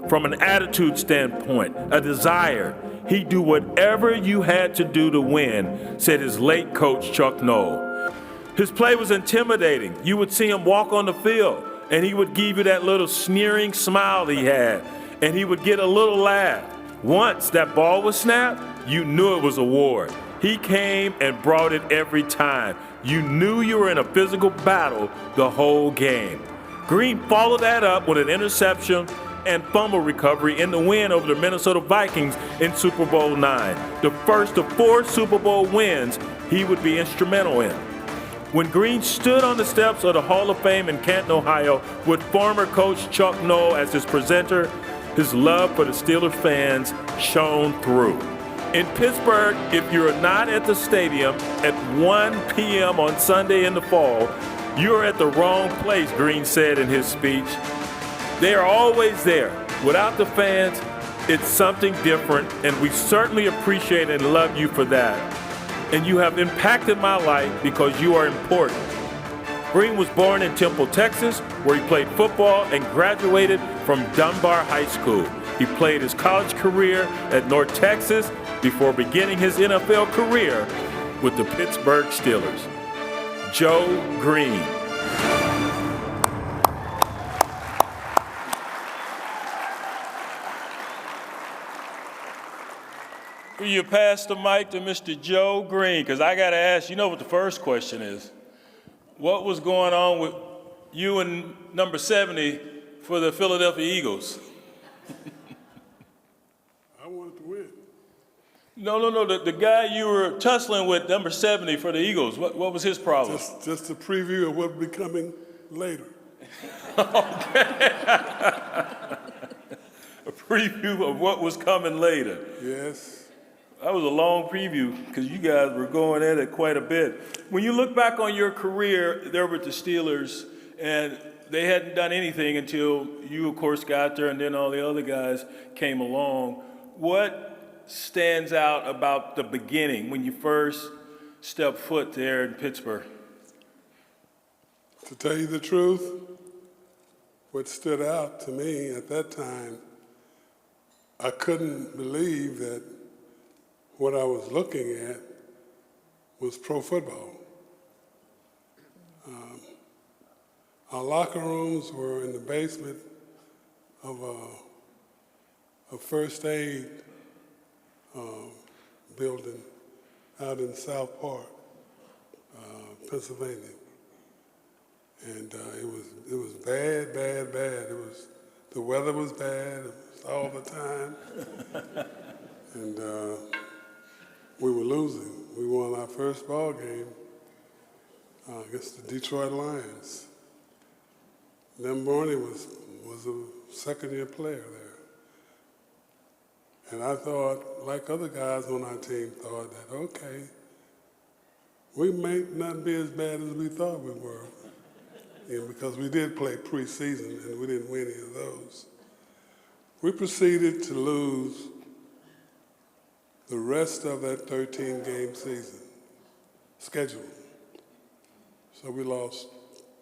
From an attitude standpoint, a desire, he'd do whatever you had to do to win, said his late coach Chuck Noll. His play was intimidating. You would see him walk on the field, and he would give you that little sneering smile he had, and he would get a little laugh. Once that ball was snapped, you knew it was a Ward. He came and brought it every time. You knew you were in a physical battle the whole game. Green followed that up with an interception and fumble recovery in the win over the Minnesota Vikings in Super Bowl IX, the first of 4 Super Bowl wins he would be instrumental in. When Green stood on the steps of the Hall of Fame in Canton, Ohio, with former coach Chuck Noll as his presenter, his love for the Steelers fans shone through. In Pittsburgh, if you're not at the stadium at 1 p.m. on Sunday in the fall, you're at the wrong place, Green said in his speech. They are always there. Without the fans, it's something different, and we certainly appreciate and love you for that. And you have impacted my life because you are important. Green was born in Temple, Texas, where he played football and graduated from Dunbar High School. He played his college career at North Texas before beginning his NFL career with the Pittsburgh Steelers. Joe Green. Will you pass the mic to Mr. Joe Green? Because I got to ask, you know what the first question is. What was going on with you and number 70 for the Philadelphia Eagles? I wanted to win. No. The guy you were tussling with, number 70 for the Eagles, what was his problem? Just a preview of what will be coming later. Okay. A preview of what was coming later. Yes. That was a long preview because you guys were going at it quite a bit. When you look back on your career there with the Steelers, and they hadn't done anything until you, of course, got there, and then all the other guys came along. What stands out about the beginning when you first stepped foot there in Pittsburgh? To tell you the truth, what stood out to me at that time, I couldn't believe that what I was looking at was pro football. Our locker rooms were in the basement of a first aid building out in South Park, Pennsylvania. And it was bad, bad, bad. The weather was bad, it was all the time. And we were losing. We won our first ball game against the Detroit Lions. Lem Barney was a second-year player there. And I thought, like other guys on our team thought, that, okay, we may not be as bad as we thought we were. Because we did play preseason and we didn't win any of those. We proceeded to lose the rest of that 13-game season schedule. So we lost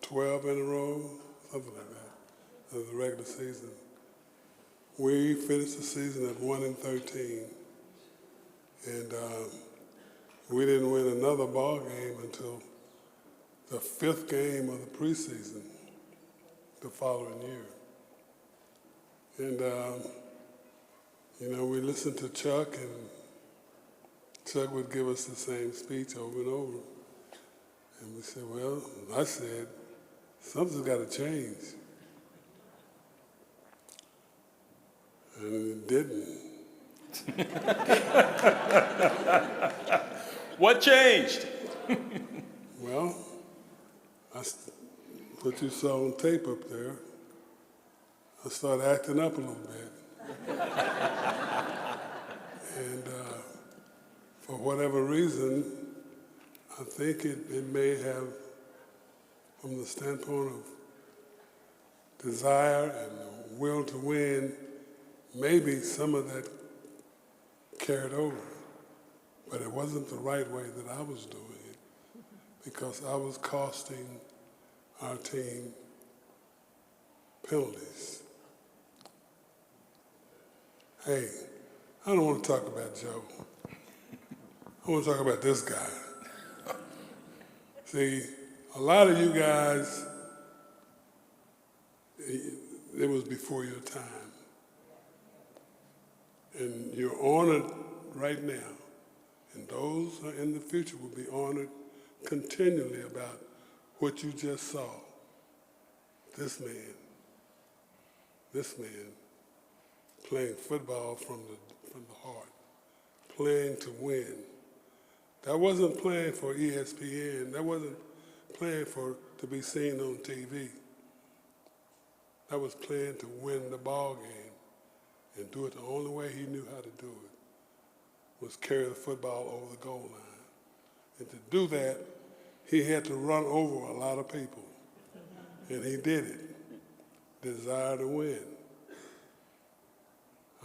12 in a row, something like that, of the regular season. We finished the season at 1-13, and we didn't win another ball game until the 5th game of the preseason the following year. And, we listened to Chuck, and Chuck would give us the same speech over and over. And we said, well, I said, something's got to change. And it didn't. What changed? Well, what you saw on tape up there, I started acting up a little bit. And for whatever reason, I think it may have, from the standpoint of desire and the will to win, maybe some of that carried over. But it wasn't the right way that I was doing it, because I was costing our team penalties. Hey, I don't want to talk about Joe. I want to talk about this guy. See, a lot of you guys, it was before your time. And you're honored right now. And those who are in the future will be honored continually about what you just saw. This man playing football from the heart, playing to win. That wasn't playing for ESPN. That wasn't playing to be seen on TV. That was playing to win the ball game and do it the only way he knew how to do it, was carry the football over the goal line. And to do that, he had to run over a lot of people. And he did it. Desire to win.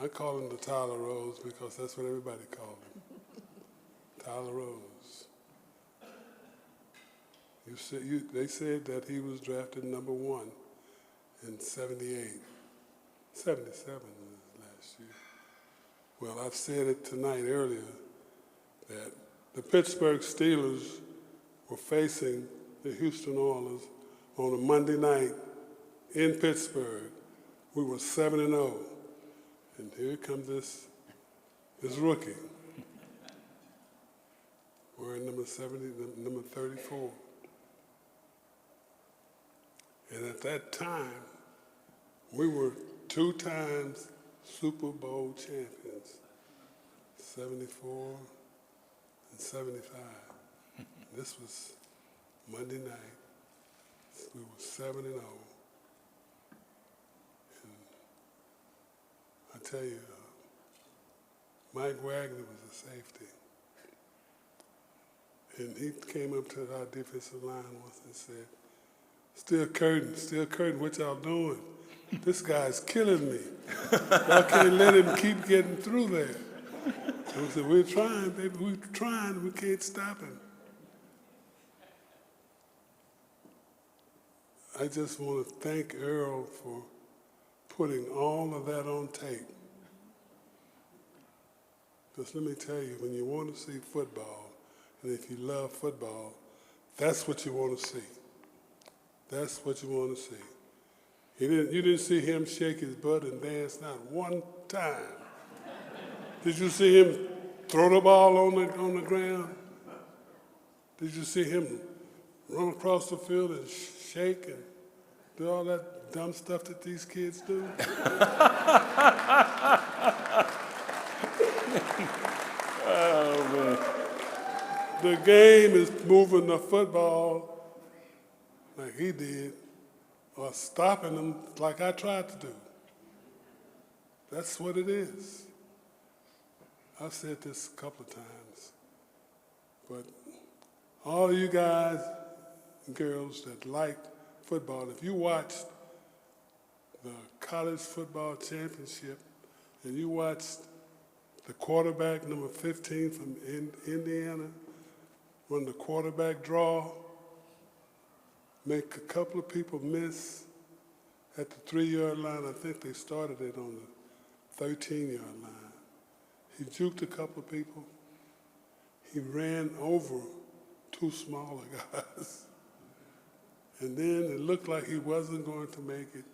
I call him the Tyler Rose because that's what everybody called him. Tyler Rose. They said that he was drafted number 1 in 78. 77 was his last year. Well, I've said it tonight earlier that the Pittsburgh Steelers were facing the Houston Oilers on a Monday night in Pittsburgh. We were 7-0. And here comes this rookie. Wearing number 34. And at that time, we were 2 times Super Bowl champions, 74 and 75. This was Monday night. We were 7-0. And I tell you, Mike Wagner was a safety. And he came up to our defensive line once and said, still curtain, what y'all doing? This guy's killing me. Y'all can't let him keep getting through there. And we said, we're trying, baby, we're trying, we can't stop him. I just want to thank Earl for putting all of that on tape. Because let me tell you, when you want to see football, and if you love football, that's what you want to see. That's what you want to see. You didn't see him shake his butt and dance not one time. Did you see him throw the ball on the ground? Did you see him run across the field and shake and do all that dumb stuff that these kids do? Oh, man. The game is moving the football like he did, or stopping them like I tried to do. That's what it is. I've said this a couple of times, but all you guys and girls that like football, if you watched the college football championship and you watched the quarterback, number 15 from Indiana, run the quarterback draw, make a couple of people miss at the 3-yard line. I think they started it on the 13-yard line. He juked a couple of people. He ran over 2 smaller guys. And then it looked like he wasn't going to make it,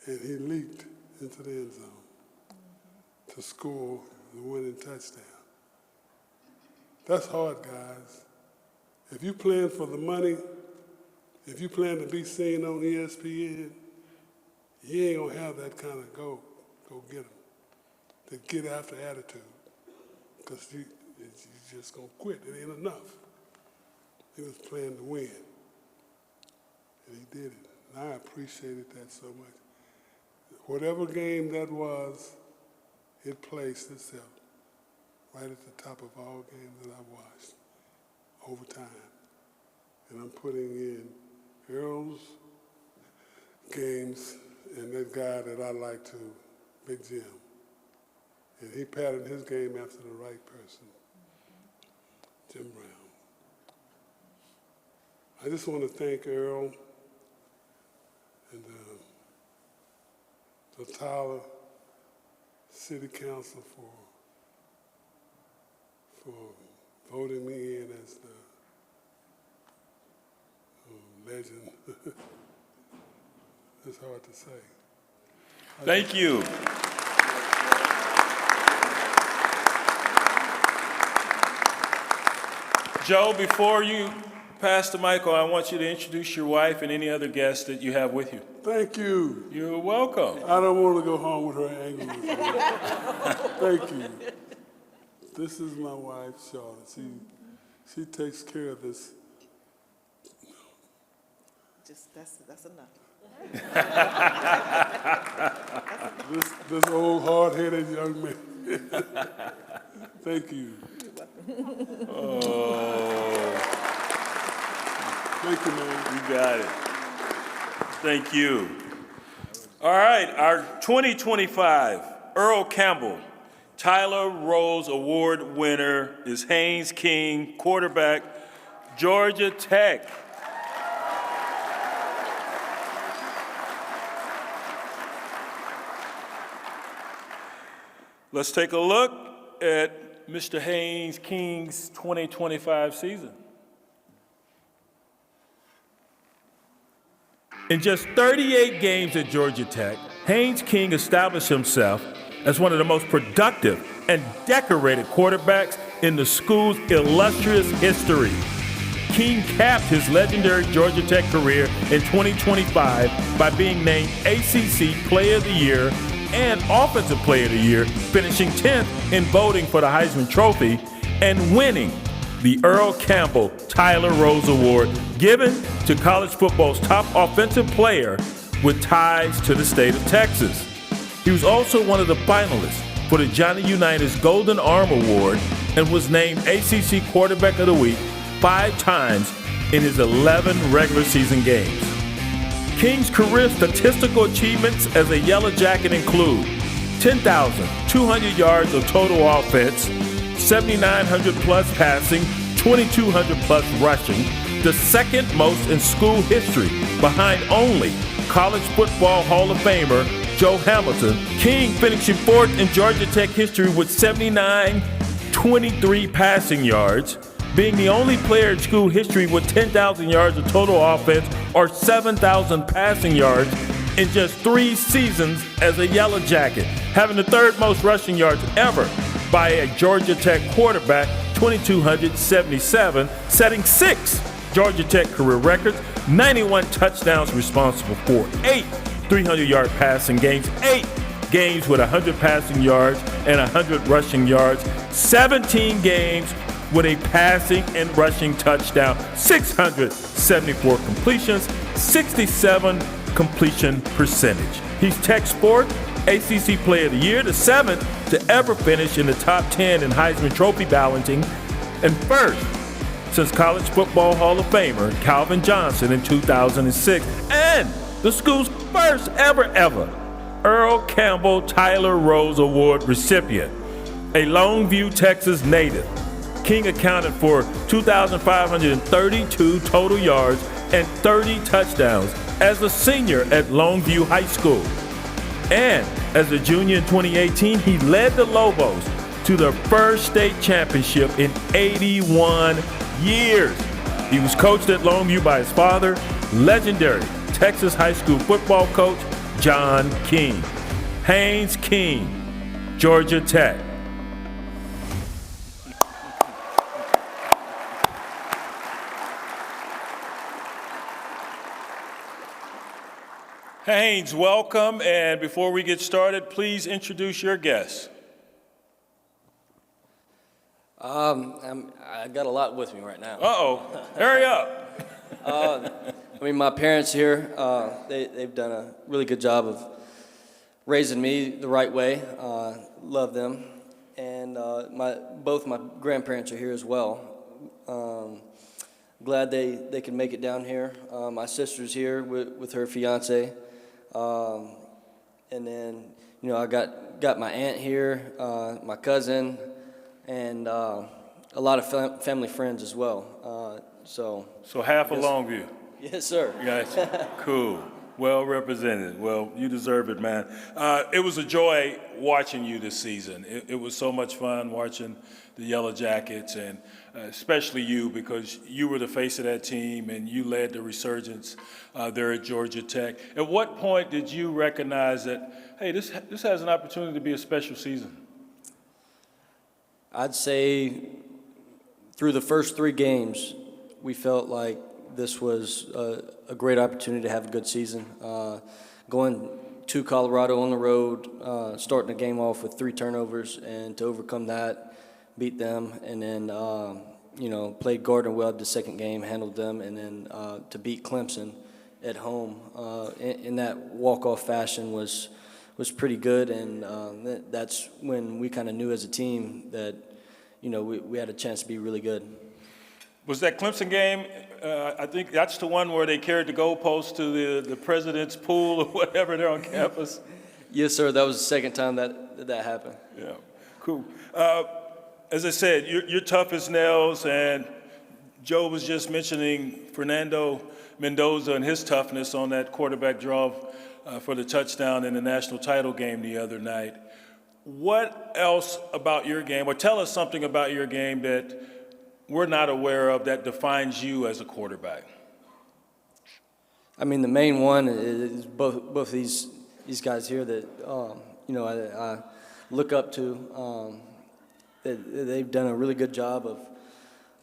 and he leaped into the end zone to score the winning touchdown. That's hard, guys. If you plan for the money, if you plan to be seen on ESPN, you ain't gonna have that kind of go get them, to get after attitude, because you just gonna quit. It ain't enough. He was playing to win, and he did it. And I appreciated that so much. Whatever game that was, it placed itself right at the top of all games that I watched over time. And I'm putting in Earl's games and that guy that I like to, Big Jim. And he patterned his game after the right person, Jim Brown. I just want to thank Earl and the Tyler City Council for voting me in as the legend. It's hard to say. Thank you. Joe, before you pass the mic on, I want you to introduce your wife and any other guests that you have with you. Thank you. You're welcome. I don't want to go home with her angry with me. Thank you. This is my wife, Charlotte. She takes care of this. Just that's enough. this old hard-headed young man. Thank you. Oh. Thank you, man. You got it. Thank you. All right, our 2025 Earl Campbell Tyler Rose Award winner is Haynes King, quarterback, Georgia Tech. Let's take a look at Mr. Haynes King's 2025 season. In just 38 games at Georgia Tech, Haynes King established himself as one of the most productive and decorated quarterbacks in the school's illustrious history. King capped his legendary Georgia Tech career in 2025 by being named ACC Player of the Year and Offensive Player of the Year, finishing 10th in voting for the Heisman Trophy and winning the Earl Campbell Tyler Rose Award, given to college football's top offensive player with ties to the state of Texas. He was also one of the finalists for the Johnny Unitas Golden Arm Award and was named ACC Quarterback of the Week 5 times in his 11 regular season games. King's career statistical achievements as a Yellow Jacket include 10,200 yards of total offense, 7,900 plus passing, 2,200 plus rushing, the second most in school history, behind only College Football Hall of Famer Joe Hamilton. King finishing 4th in Georgia Tech history with 7,923 passing yards, being the only player in school history with 10,000 yards of total offense or 7,000 passing yards in just 3 seasons as a Yellow Jacket, having the 3rd most rushing yards ever by a Georgia Tech quarterback, 2,277, setting 6 Georgia Tech career records, 91 touchdowns responsible for 8 300-yard passing games, 8 games with 100 passing yards and 100 rushing yards, 17 games with a passing and rushing touchdown, 674 completions, 67 completion percentage. He's Tech Sport ACC Player of the Year, the 7th to ever finish in the top 10 in Heisman Trophy balloting, and 1st since College Football Hall of Famer Calvin Johnson in 2006, and the school's first ever Earl Campbell Tyler Rose Award recipient, a Longview, Texas native. King accounted for 2,532 total yards and 30 touchdowns as a senior at Longview High School. And as a junior in 2018, he led the Lobos to their first state championship in 81 years. He was coached at Longview by his father, legendary Texas high school football coach John King. Haynes King, Georgia Tech. Haynes, welcome. And before we get started, please introduce your guest. I got a lot with me right now. Uh-oh, hurry up. My parents here, they've done a really good job of raising me the right way. Love them. And both my grandparents are here as well. Glad they can make it down here. My sister's here with her fiance. And then, I got my aunt here, my cousin, and a lot of family friends as well. So half of Longview. Yes, sir. Gotcha. Cool. Well represented. Well, you deserve it, man. It was a joy watching you this season. It was so much fun watching the Yellow Jackets, and especially you, because you were the face of that team and you led the resurgence there at Georgia Tech. At what point did you recognize that, hey, this has an opportunity to be a special season? I'd say through the first 3 games, we felt like this was a great opportunity to have a good season. Going to Colorado on the road, starting the game off with 3 turnovers, and to overcome that, beat them, and then played Gardner-Webb the second game, handled them, and then to beat Clemson at home in that walk-off fashion was pretty good, and that's when we kind of knew as a team that we had a chance to be really good. Was that Clemson game, I think that's the one where they carried the goalpost to the president's pool or whatever there on campus? Yes, sir. That was the second time that happened. Yeah, cool. As I said, you're tough as nails, and Joe was just mentioning Fernando Mendoza and his toughness on that quarterback draw for the touchdown in the national title game the other night. What else about your game, or tell us something about your game that we're not aware of that defines you as a quarterback? The main one is both these guys here that I look up to. They've done a really good job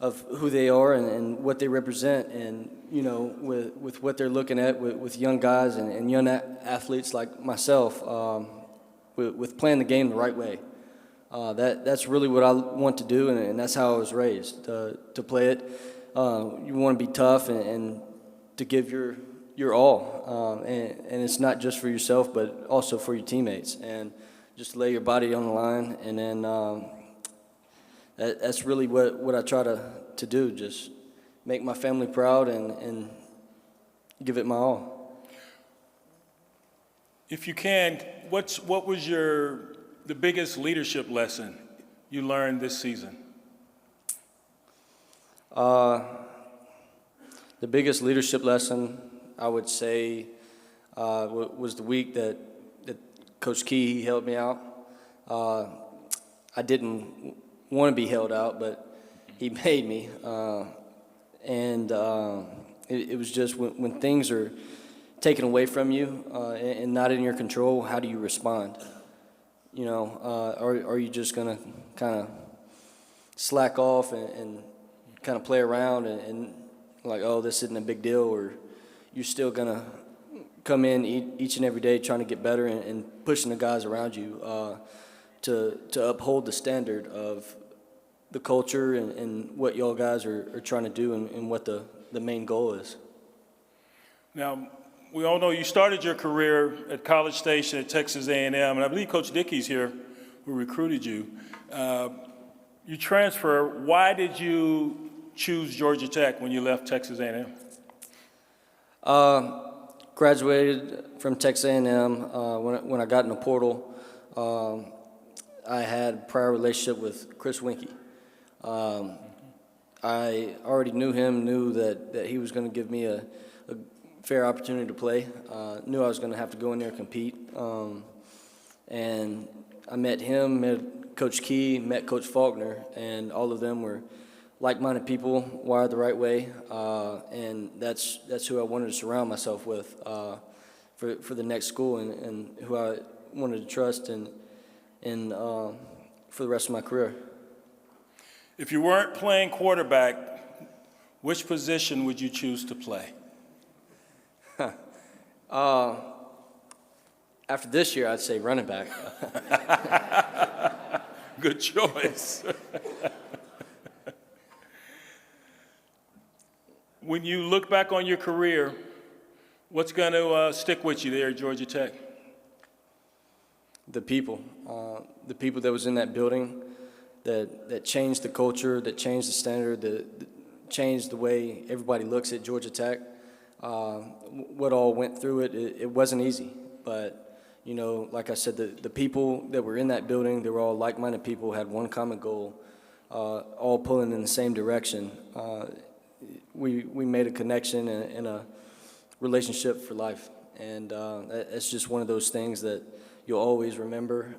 of who they are and what they represent, and with what they're looking at with young guys and young athletes like myself, with playing the game the right way. That's really what I want to do, and that's how I was raised, to play it. You want to be tough and to give your all, and it's not just for yourself, but also for your teammates, and just lay your body on the line, and then that's really what I try to do, just make my family proud and give it my all. If you can, what was the biggest leadership lesson you learned this season? The biggest leadership lesson, I would say, was the week that Coach Key helped me out. I didn't want to be held out, but he made me. It was just when things are taken away from you and not in your control, how do you respond? You know, are you just gonna kind of slack off and kind of play around and like, oh, this isn't a big deal, or you're still gonna come in each and every day trying to get better and pushing the guys around you to uphold the standard of the culture and what y'all guys are trying to do and what the main goal is. Now, we all know you started your career at College Station at Texas A&M, and I believe Coach Dickey's here who recruited you. You transferred. Why did you choose Georgia Tech when you left Texas A&M? Graduated from Texas A&M. When I got in the portal, I had a prior relationship with Chris Winkie. I already knew him, knew that he was going to give me a fair opportunity to play. Knew I was going to have to go in there and compete. And I met him, met Coach Key, met Coach Faulkner, and all of them were like-minded people, wired the right way, and that's who I wanted to surround myself with for the next school, and who I wanted to trust and for the rest of my career. If you weren't playing quarterback, which position would you choose to play? After this year, I'd say running back. Good choice. When you look back on your career, what's going to stick with you there at Georgia Tech? The people that was in that building, that changed the culture, that changed the standard, that changed the way everybody looks at Georgia Tech. What all went through it, it wasn't easy. But, you know, like I said, the people that were in that building, they were all like-minded people, had one common goal, all pulling in the same direction. We made a connection and a relationship for life. And it's just one of those things that you'll always remember.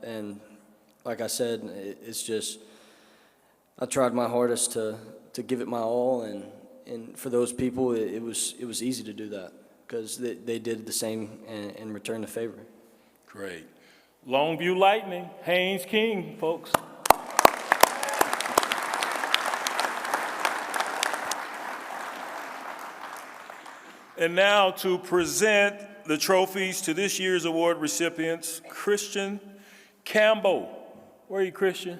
And like I said, it's just, I tried my hardest to give it my all, and for those people, it was easy to do that because they did the same and returned the favor. Great. Longview Lightning, Haynes King, folks. And now to present the trophies to this year's award recipients, Christian Campbell. Where are you, Christian?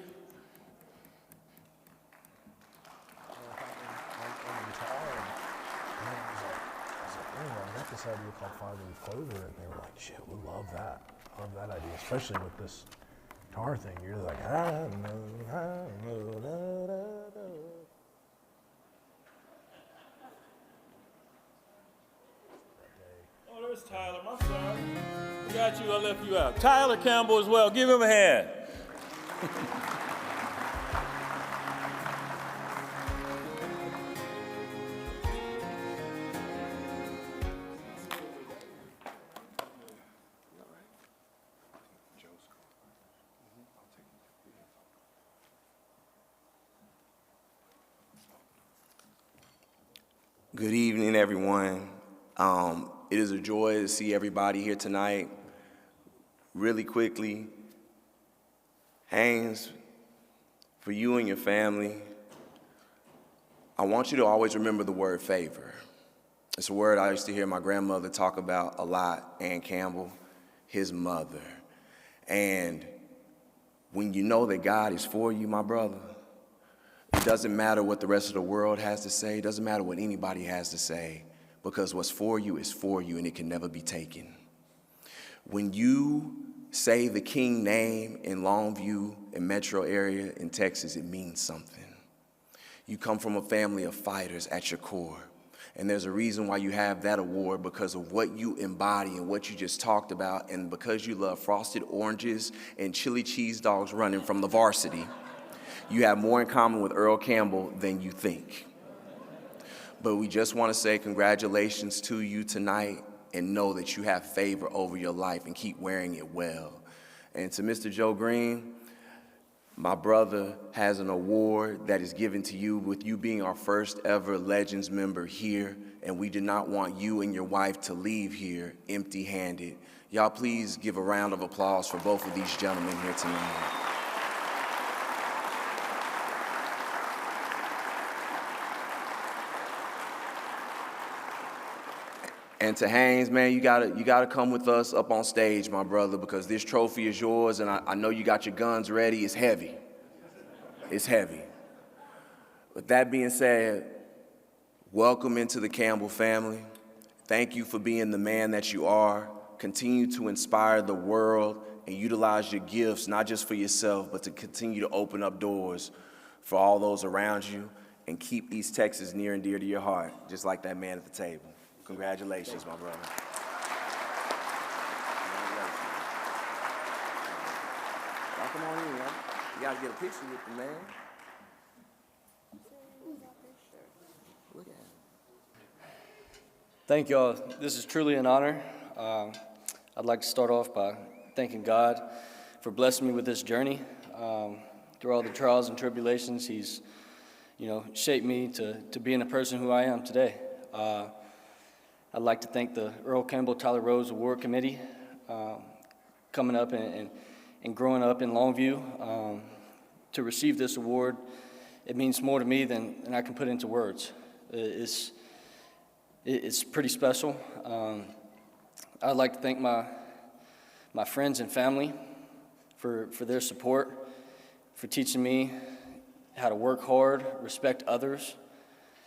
This idea called Finding Clover, and they were like, shit, we love that. Love that idea, especially with this guitar thing. You're like, I know, da, da, da. Oh, there's Tyler, my son. I got you, I left you out. Tyler Campbell as well, give him a hand. Good evening, everyone. It is a joy to see everybody here tonight. Really quickly, Haynes, for you and your family, I want you to always remember the word favor. It's a word I used to hear my grandmother talk about a lot, Ann Campbell, his mother. And when you know that God is for you, my brother, it doesn't matter what the rest of the world has to say. It doesn't matter what anybody has to say, because what's for you is for you, and it can never be taken. When you say the King name in Longview and metro area in Texas, it means something. You come from a family of fighters at your core, and there's a reason why you have that award, because of what you embody and what you just talked about, and because you love frosted oranges and chili cheese dogs running from the varsity. You have more in common with Earl Campbell than you think. But we just want to say congratulations to you tonight, and know that you have favor over your life, and keep wearing it well. And to Mr. Joe Green, My brother has an award that is given to you with you being our first ever Legends member here, and we do not want you and your wife to leave here empty-handed. Y'all please give a round of applause for both of these gentlemen here tonight. And to Haynes, man, you gotta come with us up on stage, my brother, because this trophy is yours, and I know you got your guns ready. It's heavy. It's heavy. With that being said, welcome into the Campbell family. Thank you for being the man that you are. Continue to inspire the world and utilize your gifts, not just for yourself, but to continue to open up doors for all those around you, and keep East Texas near and dear to your heart, just like that man at the table. Congratulations, my brother. Y'all come on in, y'all. You gotta get a picture with the man. Look at him. Thank y'all. This is truly an honor. I'd like to start off by thanking God for blessing me with this journey. Through all the trials and tribulations, He's, shaped me to being the person who I am today. I'd like to thank the Earl Campbell Tyler Rose Award Committee, coming up and growing up in Longview. To receive this award, it means more to me than I can put into words. It's pretty special. I'd like to thank my friends and family for their support, for teaching me how to work hard, respect others,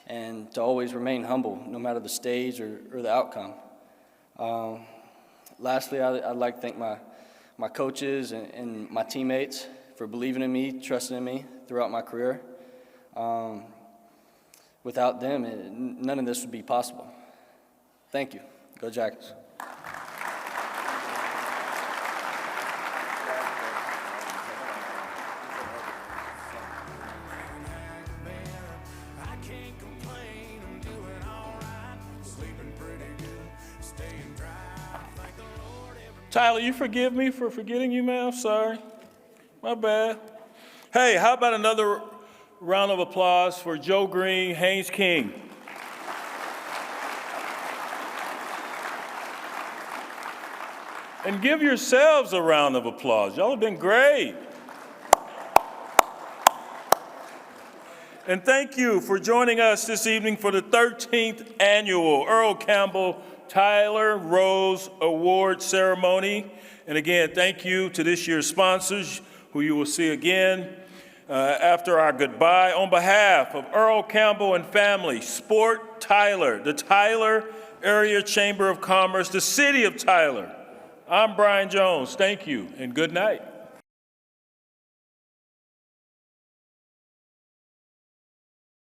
and to always remain humble, no matter the stage or the outcome. Lastly, I'd like to thank my coaches and my teammates for believing in me, trusting in me throughout my career. Without them, none of this would be possible. Thank you. Go Jackets. Tyler, you forgive me for forgetting you, man? I'm sorry. My bad. Hey, how about another round of applause for Joe Green, Haynes King. And give yourselves a round of applause. Y'all have been great. And thank you for joining us this evening for the 13th annual Earl Campbell Tyler Rose Award Ceremony. And again, thank you to this year's sponsors, who you will see again after our goodbye. On behalf of Earl Campbell and family, Sport Tyler, the Tyler Area Chamber of Commerce, the City of Tyler, I'm Brian Jones. Thank you and good night.